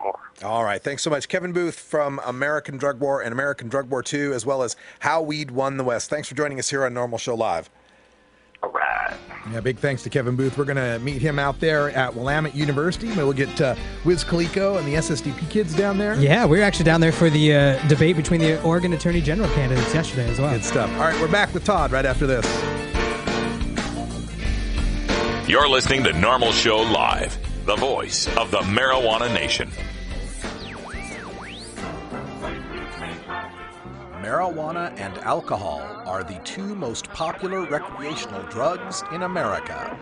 more. All right. Thanks so much, Kevin Booth from American Drug War and American Drug War 2, as well as How Weed Won the West. Thanks for joining us here on Norml Show Live. All right. Yeah, big thanks to Kevin Booth. We're going to meet him out there at Willamette University. We'll get Wiz Khalico and the SSDP kids down there. Yeah, we were actually down there for the debate between the Oregon Attorney General candidates yesterday as well. Good stuff. All right, we're back with Todd right after this. You're listening to Norml Show Live, the voice of the marijuana nation. Marijuana and alcohol are the two most popular recreational drugs in America.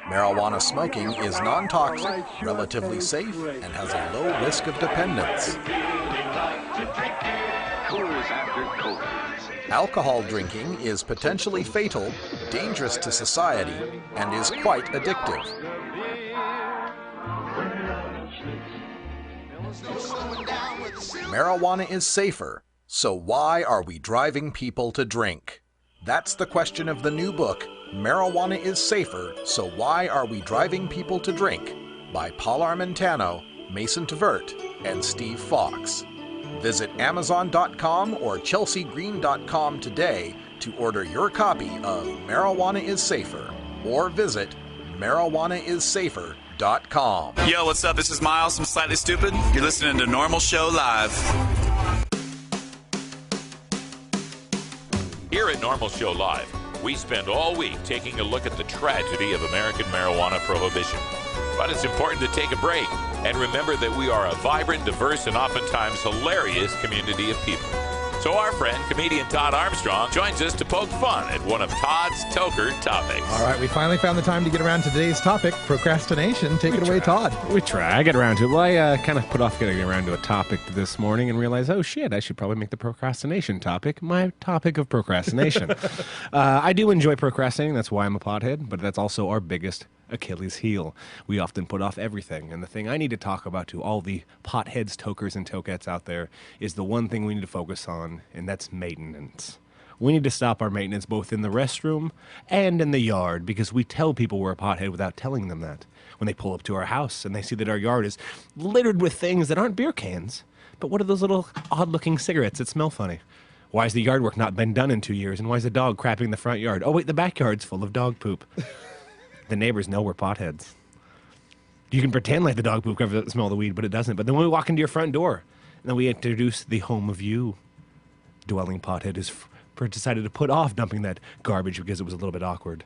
Marijuana smoking is non-toxic, relatively safe, and has a low risk of dependence. Alcohol drinking is potentially fatal, dangerous to society, and is quite addictive. Marijuana is safer, so why are we driving people to drink? That's the question of the new book, Marijuana is Safer, So Why Are We Driving People to Drink? By Paul Armentano, Mason Tvert, and Steve Fox. Visit Amazon.com or ChelseaGreen.com today to order your copy of Marijuana is Safer, or visit MarijuanaIsSafer.com. Yo, what's up? This is Miles from Slightly Stupid. You're listening to Norml Show Live. Here at Norml Show Live, we spend all week taking a look at the tragedy of American marijuana prohibition. But it's important to take a break and remember that we are a vibrant, diverse, and oftentimes hilarious community of people. So our friend, comedian Todd Armstrong, joins us to poke fun at one of Todd's Toker topics. All right, we finally found the time to get around to today's topic, procrastination. Take it away, Todd. We try. I get around to it. Well, I kind of put off getting around to a topic this morning and realized, oh, shit, I should probably make the procrastination topic my topic of procrastination. I do enjoy procrastinating. That's why I'm a pothead, but that's also our biggest Achilles heel. We often put off everything, and the thing I need to talk about to all the potheads, tokers, and tokettes out there is the one thing we need to focus on, and that's maintenance. We need to stop our maintenance both in the restroom and in the yard, because we tell people we're a pothead without telling them that. When they pull up to our house and they see that our yard is littered with things that aren't beer cans, but what are those little odd-looking cigarettes that smell funny? Why has the yard work not been done in 2 years, and why is the dog crapping the front yard? Oh, wait, the backyard's full of dog poop. The neighbors know we're potheads. You can pretend like the dog poop covers the smell of the weed, but it doesn't. But then when we walk into your front door, and then we introduce the home of you, dwelling pothead has decided to put off dumping that garbage because it was a little bit awkward.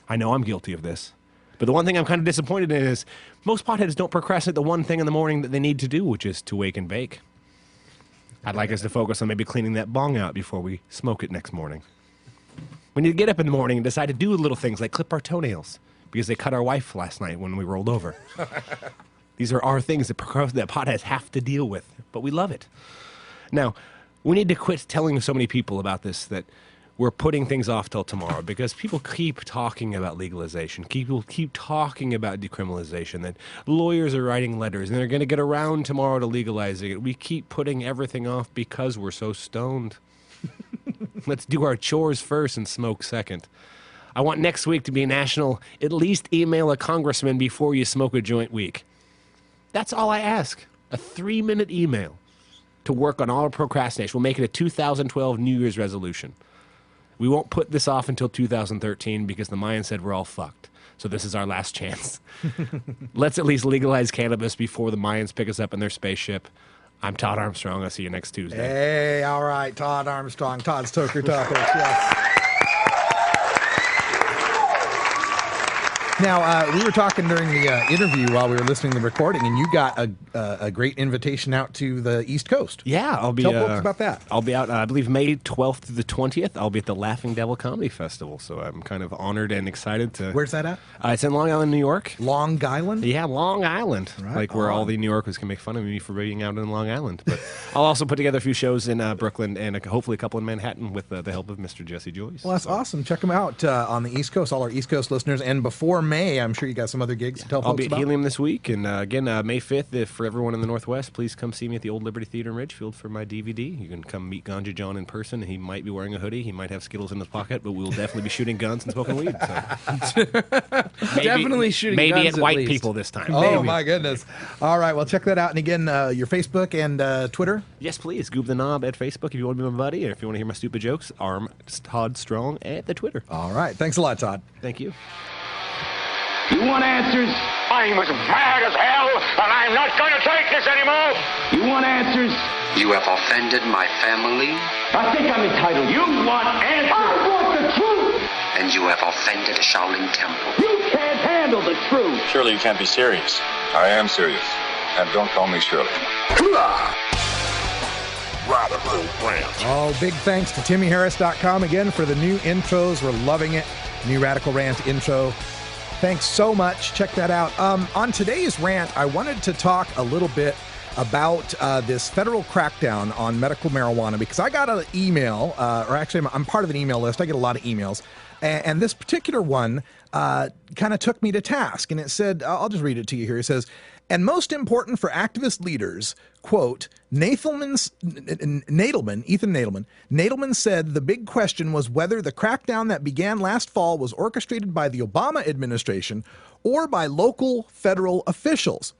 I know I'm guilty of this. But the one thing I'm kind of disappointed in is most potheads don't procrastinate the one thing in the morning that they need to do, which is to wake and bake. I'd like us to focus on maybe cleaning that bong out before we smoke it next morning. We need to get up in the morning and decide to do little things like clip our toenails, because they cut our wife last night when we rolled over. These are our things that potheads have to deal with, but we love it. Now, we need to quit telling so many people about this that we're putting things off till tomorrow, because people keep talking about legalization. People keep talking about decriminalization, that lawyers are writing letters, and they're going to get around tomorrow to legalizing it. We keep putting everything off because we're so stoned. Let's do our chores first and smoke second. I want next week to be a national, at least email a congressman before you smoke a joint week. That's all I ask. A 3-minute email to work on all our procrastination. We'll make it a 2012 New Year's resolution. We won't put this off until 2013 because the Mayans said we're all fucked. So this is our last chance. Let's at least legalize cannabis before the Mayans pick us up in their spaceship. I'm Todd Armstrong. I'll see you next Tuesday. Hey, all right, Todd Armstrong, Todd's Toker Topics, yes. Now, we were talking during the interview while we were listening to the recording, and you got a great invitation out to the East Coast. Yeah, I'll be. Tell folks about that. I'll be out, I believe, May 12th through the 20th. I'll be at the Laughing Devil Comedy Festival, so I'm kind of honored and excited to. Where's that at? It's in Long Island, New York. Long Island? Yeah, Long Island. Right like where all the New Yorkers can make fun of me for being out in Long Island. But I'll also put together a few shows in Brooklyn and hopefully a couple in Manhattan with the help of Mr. Jesse Joyce. Well, that's awesome. Check them out on the East Coast, all our East Coast listeners. And before May, I'm sure you got some other gigs to tell I'll folks be at about. Helium this week, and again, May 5th, for everyone in the Northwest, please come see me at the Old Liberty Theater in Ridgefield for my DVD. You can come meet Ganja John in person. He might be wearing a hoodie. He might have Skittles in his pocket, but we'll definitely be shooting guns and smoking weed. So. Definitely shooting guns maybe at white least. people this time. Oh, Maybe. my goodness. All right, well, check that out. And again, your Facebook and Twitter? Yes, please. Goob the Knob at Facebook if you want to be my buddy, or if you want to hear my stupid jokes, Todd Strong at the Twitter. All right. Thanks a lot, Todd. Thank you. You want answers? I'm as mad as hell, and I'm not going to take this anymore. You want answers? You have offended my family. I think I'm entitled. You want answers? I want the truth. And you have offended a Shaolin temple. You can't handle the truth. Surely you can't be serious. I am serious. And don't call me Shirley. Radical Rant. Oh, big thanks to TimmyHarris.com again for the new intros. We're loving it. New Radical Rant intro. Thanks so much. Check that out. On today's rant, I wanted to talk a little bit about this federal crackdown on medical marijuana, because I got an email, or actually I'm part of an email list. I get a lot of emails. And this particular one kind of took me to task. And it said, I'll just read it to you here. It says, and most important for activist leaders, quote, Ethan Nadelman said the big question was whether the crackdown that began last fall was orchestrated by the Obama administration or by local federal officials.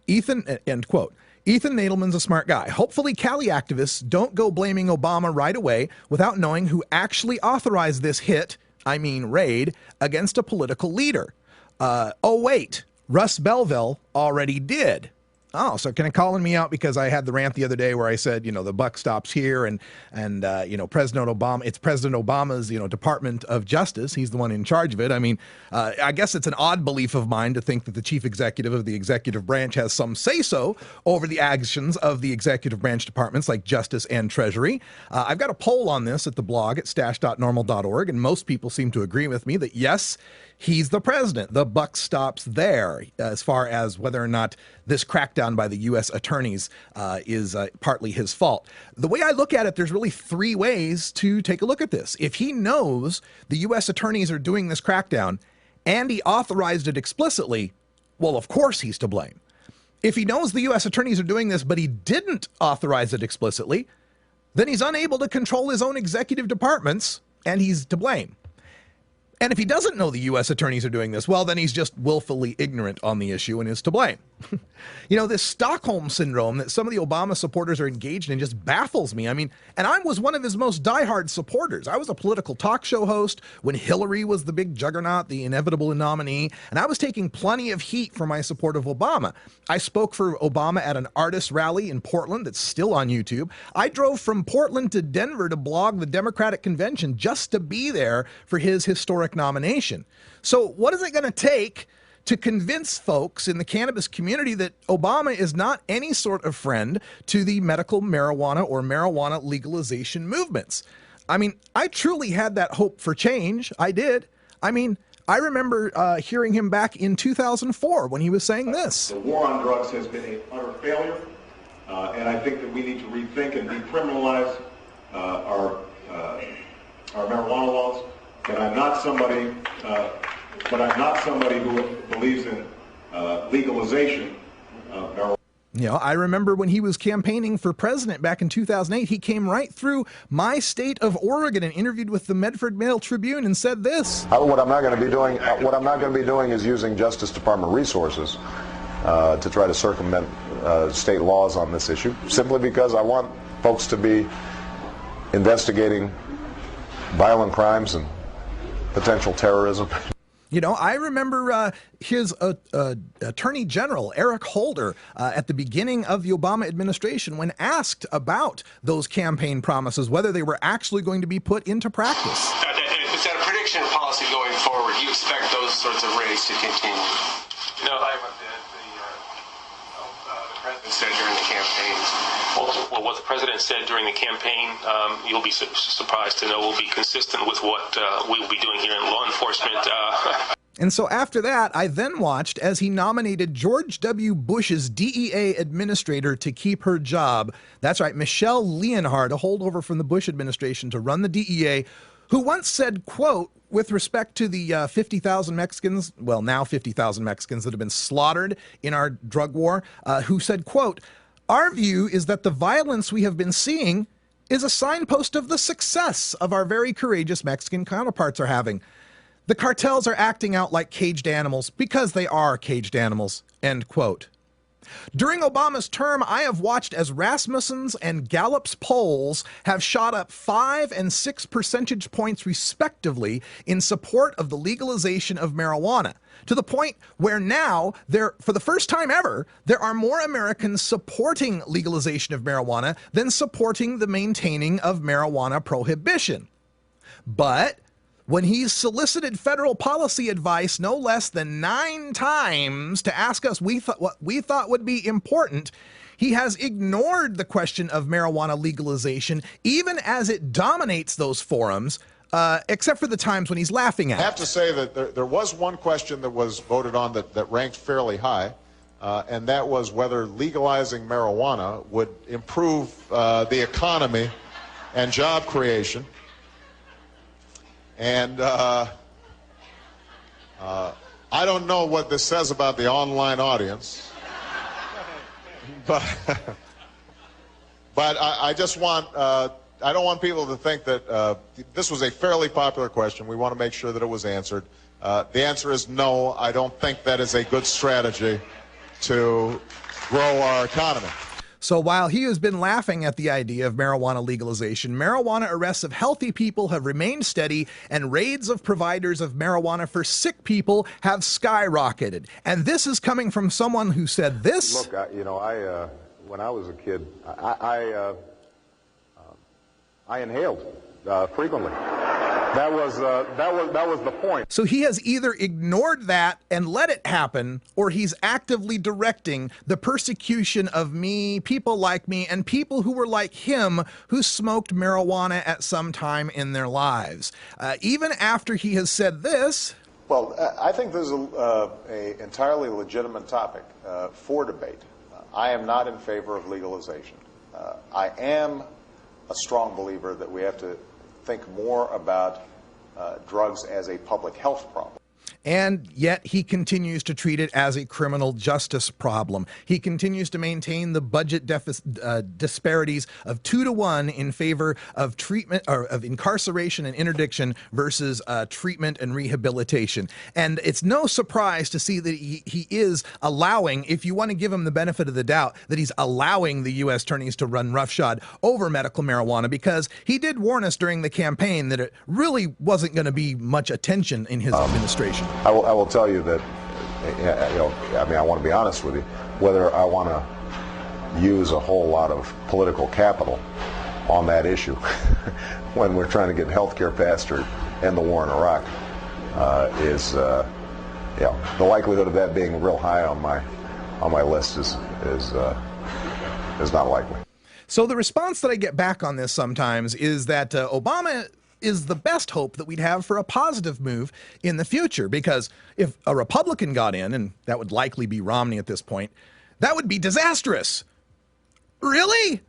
End quote. Ethan Nadelman's a smart guy. Hopefully Cali activists don't go blaming Obama right away without knowing who actually authorized this raid against a political leader. Wait, Russ Belville already did. Oh, so kind of calling me out because I had the rant the other day where I said, the buck stops here and President Obama, it's President Obama's, Department of Justice. He's the one in charge of it. I mean, I guess it's an odd belief of mine to think that the chief executive of the executive branch has some say-so over the actions of the executive branch departments like Justice and Treasury. I've got a poll on this at the blog at stash.norml.org, and most people seem to agree with me that yes, he's the president. The buck stops there as far as whether or not this crackdown by the U.S. attorneys is partly his fault. The way I look at it, there's really three ways to take a look at this. If he knows the U.S. attorneys are doing this crackdown and he authorized it explicitly, well, of course he's to blame. If he knows the U.S. attorneys are doing this, but he didn't authorize it explicitly, then he's unable to control his own executive departments and he's to blame. And if he doesn't know the U.S. attorneys are doing this, well, then he's just willfully ignorant on the issue and is to blame. This Stockholm syndrome that some of the Obama supporters are engaged in just baffles me. I mean, and I was one of his most diehard supporters. I was a political talk show host when Hillary was the big juggernaut, the inevitable nominee, and I was taking plenty of heat for my support of Obama. I spoke for Obama at an artist rally in Portland that's still on YouTube. I drove from Portland to Denver to blog the Democratic Convention just to be there for his historic nomination. So what is it going to take to convince folks in the cannabis community that Obama is not any sort of friend to the medical marijuana or marijuana legalization movements? I mean, I truly had that hope for change. I did. I mean, I remember hearing him back in 2004 when he was saying this. The war on drugs has been an utter failure, and I think that we need to rethink and decriminalize our marijuana laws. But I'm not somebody who believes in legalization of marijuana. I remember when he was campaigning for president back in 2008, he came right through my state of Oregon and interviewed with the Medford Mail Tribune and said this. What I'm not going to be doing is using Justice Department resources to try to circumvent state laws on this issue, simply because I want folks to be investigating violent crimes and potential terrorism. I remember his Attorney General, Eric Holder, at the beginning of the Obama administration, when asked about those campaign promises, whether they were actually going to be put into practice. Is that a prediction of policy going forward? Do you expect those sorts of raids to continue? Like what the president said during the campaign. Well, what the president said during the campaign, you'll be surprised to know will be consistent with what we will be doing here in law enforcement. And so after that, I then watched as he nominated George W. Bush's DEA administrator to keep her job. That's right, Michelle Leonhard, a holdover from the Bush administration, to run the DEA, who once said, quote, with respect to the 50,000 Mexicans, well, now 50,000 Mexicans that have been slaughtered in our drug war, who said, quote, our view is that the violence we have been seeing is a signpost of the success of our very courageous Mexican counterparts are having. The cartels are acting out like caged animals because they are caged animals, end quote. During Obama's term, I have watched as Rasmussen's and Gallup's polls have shot up 5 and 6 percentage points respectively in support of the legalization of marijuana, to the point where now, for the first time ever, there are more Americans supporting legalization of marijuana than supporting the maintaining of marijuana prohibition. But when he's solicited federal policy advice no less than 9 times to ask us what we thought would be important, he has ignored the question of marijuana legalization, even as it dominates those forums, except for the times when he's laughing at it. I have to say that there was one question that was voted on that ranked fairly high, and that was whether legalizing marijuana would improve the economy and job creation. And I don't know what this says about the online audience, but I just want, I don't want people to think that this was a fairly popular question. We want to make sure that it was answered. The answer is no, I don't think that is a good strategy to grow our economy. So while he has been laughing at the idea of marijuana legalization, marijuana arrests of healthy people have remained steady, and raids of providers of marijuana for sick people have skyrocketed. And this is coming from someone who said this. Look, when I was a kid, I inhaled frequently. That was the point. So he has either ignored that and let it happen, or he's actively directing the persecution of me, people like me, and people who were like him who smoked marijuana at some time in their lives. Even after he has said this. Well, I think this is an entirely legitimate topic for debate. I am not in favor of legalization. I am a strong believer that we have to think more about drugs as a public health problem. And yet he continues to treat it as a criminal justice problem. He continues to maintain the budget disparities of 2-to-1 in favor of treatment, or of incarceration and interdiction versus treatment and rehabilitation. And it's no surprise to see that he is allowing, if you want to give him the benefit of the doubt, that he's allowing the U.S. attorneys to run roughshod over medical marijuana, because he did warn us during the campaign that it really wasn't going to be much attention in his administration. I will tell you that, I want to be honest with you, whether I want to use a whole lot of political capital on that issue when we're trying to get health care passed or end the war in Iraq is the likelihood of that being real high on my list is not likely. So the response that I get back on this sometimes is that Obama is the best hope that we'd have for a positive move in the future, because if a Republican got in, and that would likely be Romney at this point, that would be disastrous. Really?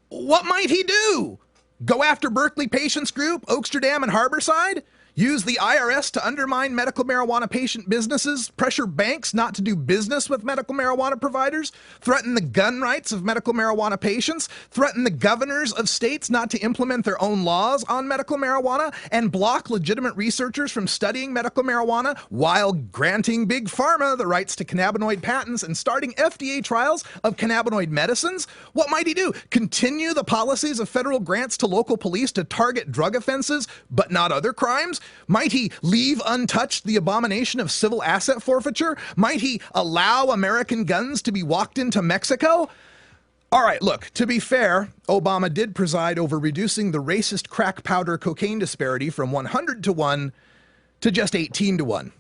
What might he do? Go after Berkeley Patients Group, Oaksterdam, and Harborside? Use the IRS to undermine medical marijuana patient businesses, pressure banks not to do business with medical marijuana providers, threaten the gun rights of medical marijuana patients, threaten the governors of states not to implement their own laws on medical marijuana, and block legitimate researchers from studying medical marijuana while granting Big Pharma the rights to cannabinoid patents and starting FDA trials of cannabinoid medicines? What might he do? Continue the policies of federal grants to local police to target drug offenses, but not other crimes? Might he leave untouched the abomination of civil asset forfeiture? Might he allow American guns to be walked into Mexico? All right, look, to be fair, Obama did preside over reducing the racist crack powder cocaine disparity from 100-to-1 to just 18-to-1.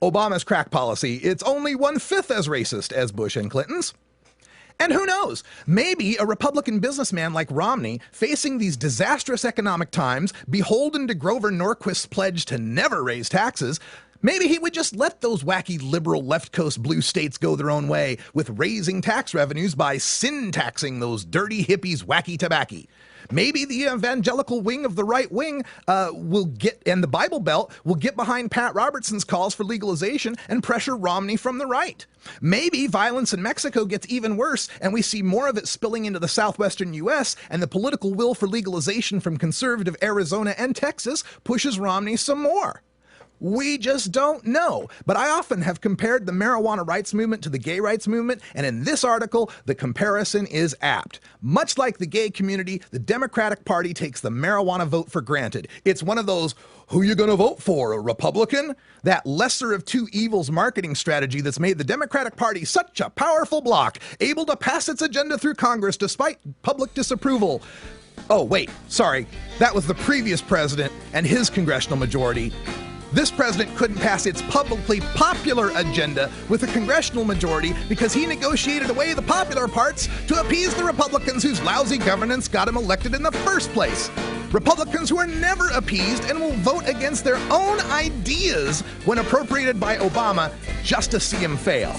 Obama's crack policy, it's only 1/5 as racist as Bush and Clinton's. And who knows, maybe a Republican businessman like Romney, facing these disastrous economic times, beholden to Grover Norquist's pledge to never raise taxes, maybe he would just let those wacky liberal left coast blue states go their own way with raising tax revenues by sin taxing those dirty hippies wacky tobacco. Maybe the evangelical wing of the right wing and the Bible Belt will get behind Pat Robertson's calls for legalization and pressure Romney from the right. Maybe violence in Mexico gets even worse and we see more of it spilling into the southwestern U.S., and the political will for legalization from conservative Arizona and Texas pushes Romney some more. We just don't know. But I often have compared the marijuana rights movement to the gay rights movement, and in this article, the comparison is apt. Much like the gay community, the Democratic Party takes the marijuana vote for granted. It's one of those, who you gonna vote for, a Republican? That lesser of two evils marketing strategy that's made the Democratic Party such a powerful bloc, able to pass its agenda through Congress despite public disapproval. Oh, wait, sorry. That was the previous president and his congressional majority. This president couldn't pass its publicly popular agenda with a congressional majority because he negotiated away the popular parts to appease the Republicans whose lousy governance got him elected in the first place. Republicans who are never appeased and will vote against their own ideas when appropriated by Obama just to see him fail.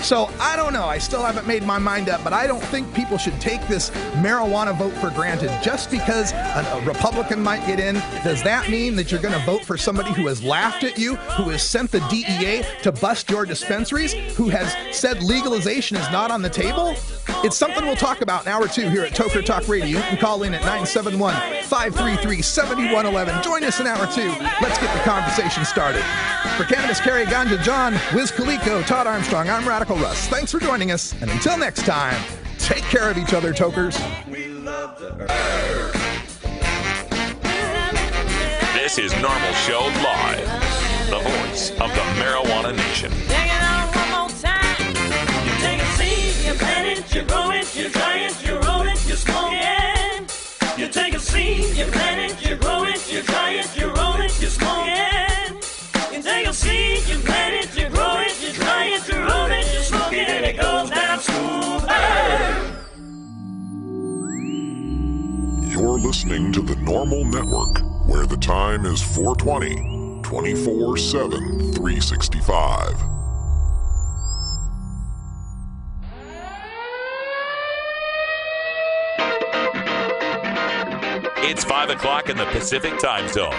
So I don't know. I still haven't made my mind up, but I don't think people should take this marijuana vote for granted. Just because a Republican might get in, does that mean that you're going to vote for somebody who has laughed at you, who has sent the DEA to bust your dispensaries, who has said legalization is not on the table? It's something we'll talk about in hour 2 here at Toker Talk Radio. You can call in at 971-533-7111. Join us in hour 2. Let's get the conversation started. For Cannabis Carry Ganja John, Wiz Khalico, Todd Armstrong, I'm Radical Russ. Thanks for joining us, and until next time, take care of each other, tokers. This is Norml Show Live, the voice of the Marijuana Nation. Take it on one more time. You take a seed, you plant it, you grow it, you dry it, you roll it, you smoke it. You take a seed, you plant it, you grow it, you dry it, you roll it, you smoke it. You take a seed, you plant it, you grow it, you dry it, you roll it, you smoke it, and it goes down smooth. You're listening to the Norml Network, where the time is 420, 24/7, 365. It's 5 o'clock in the Pacific Time Zone.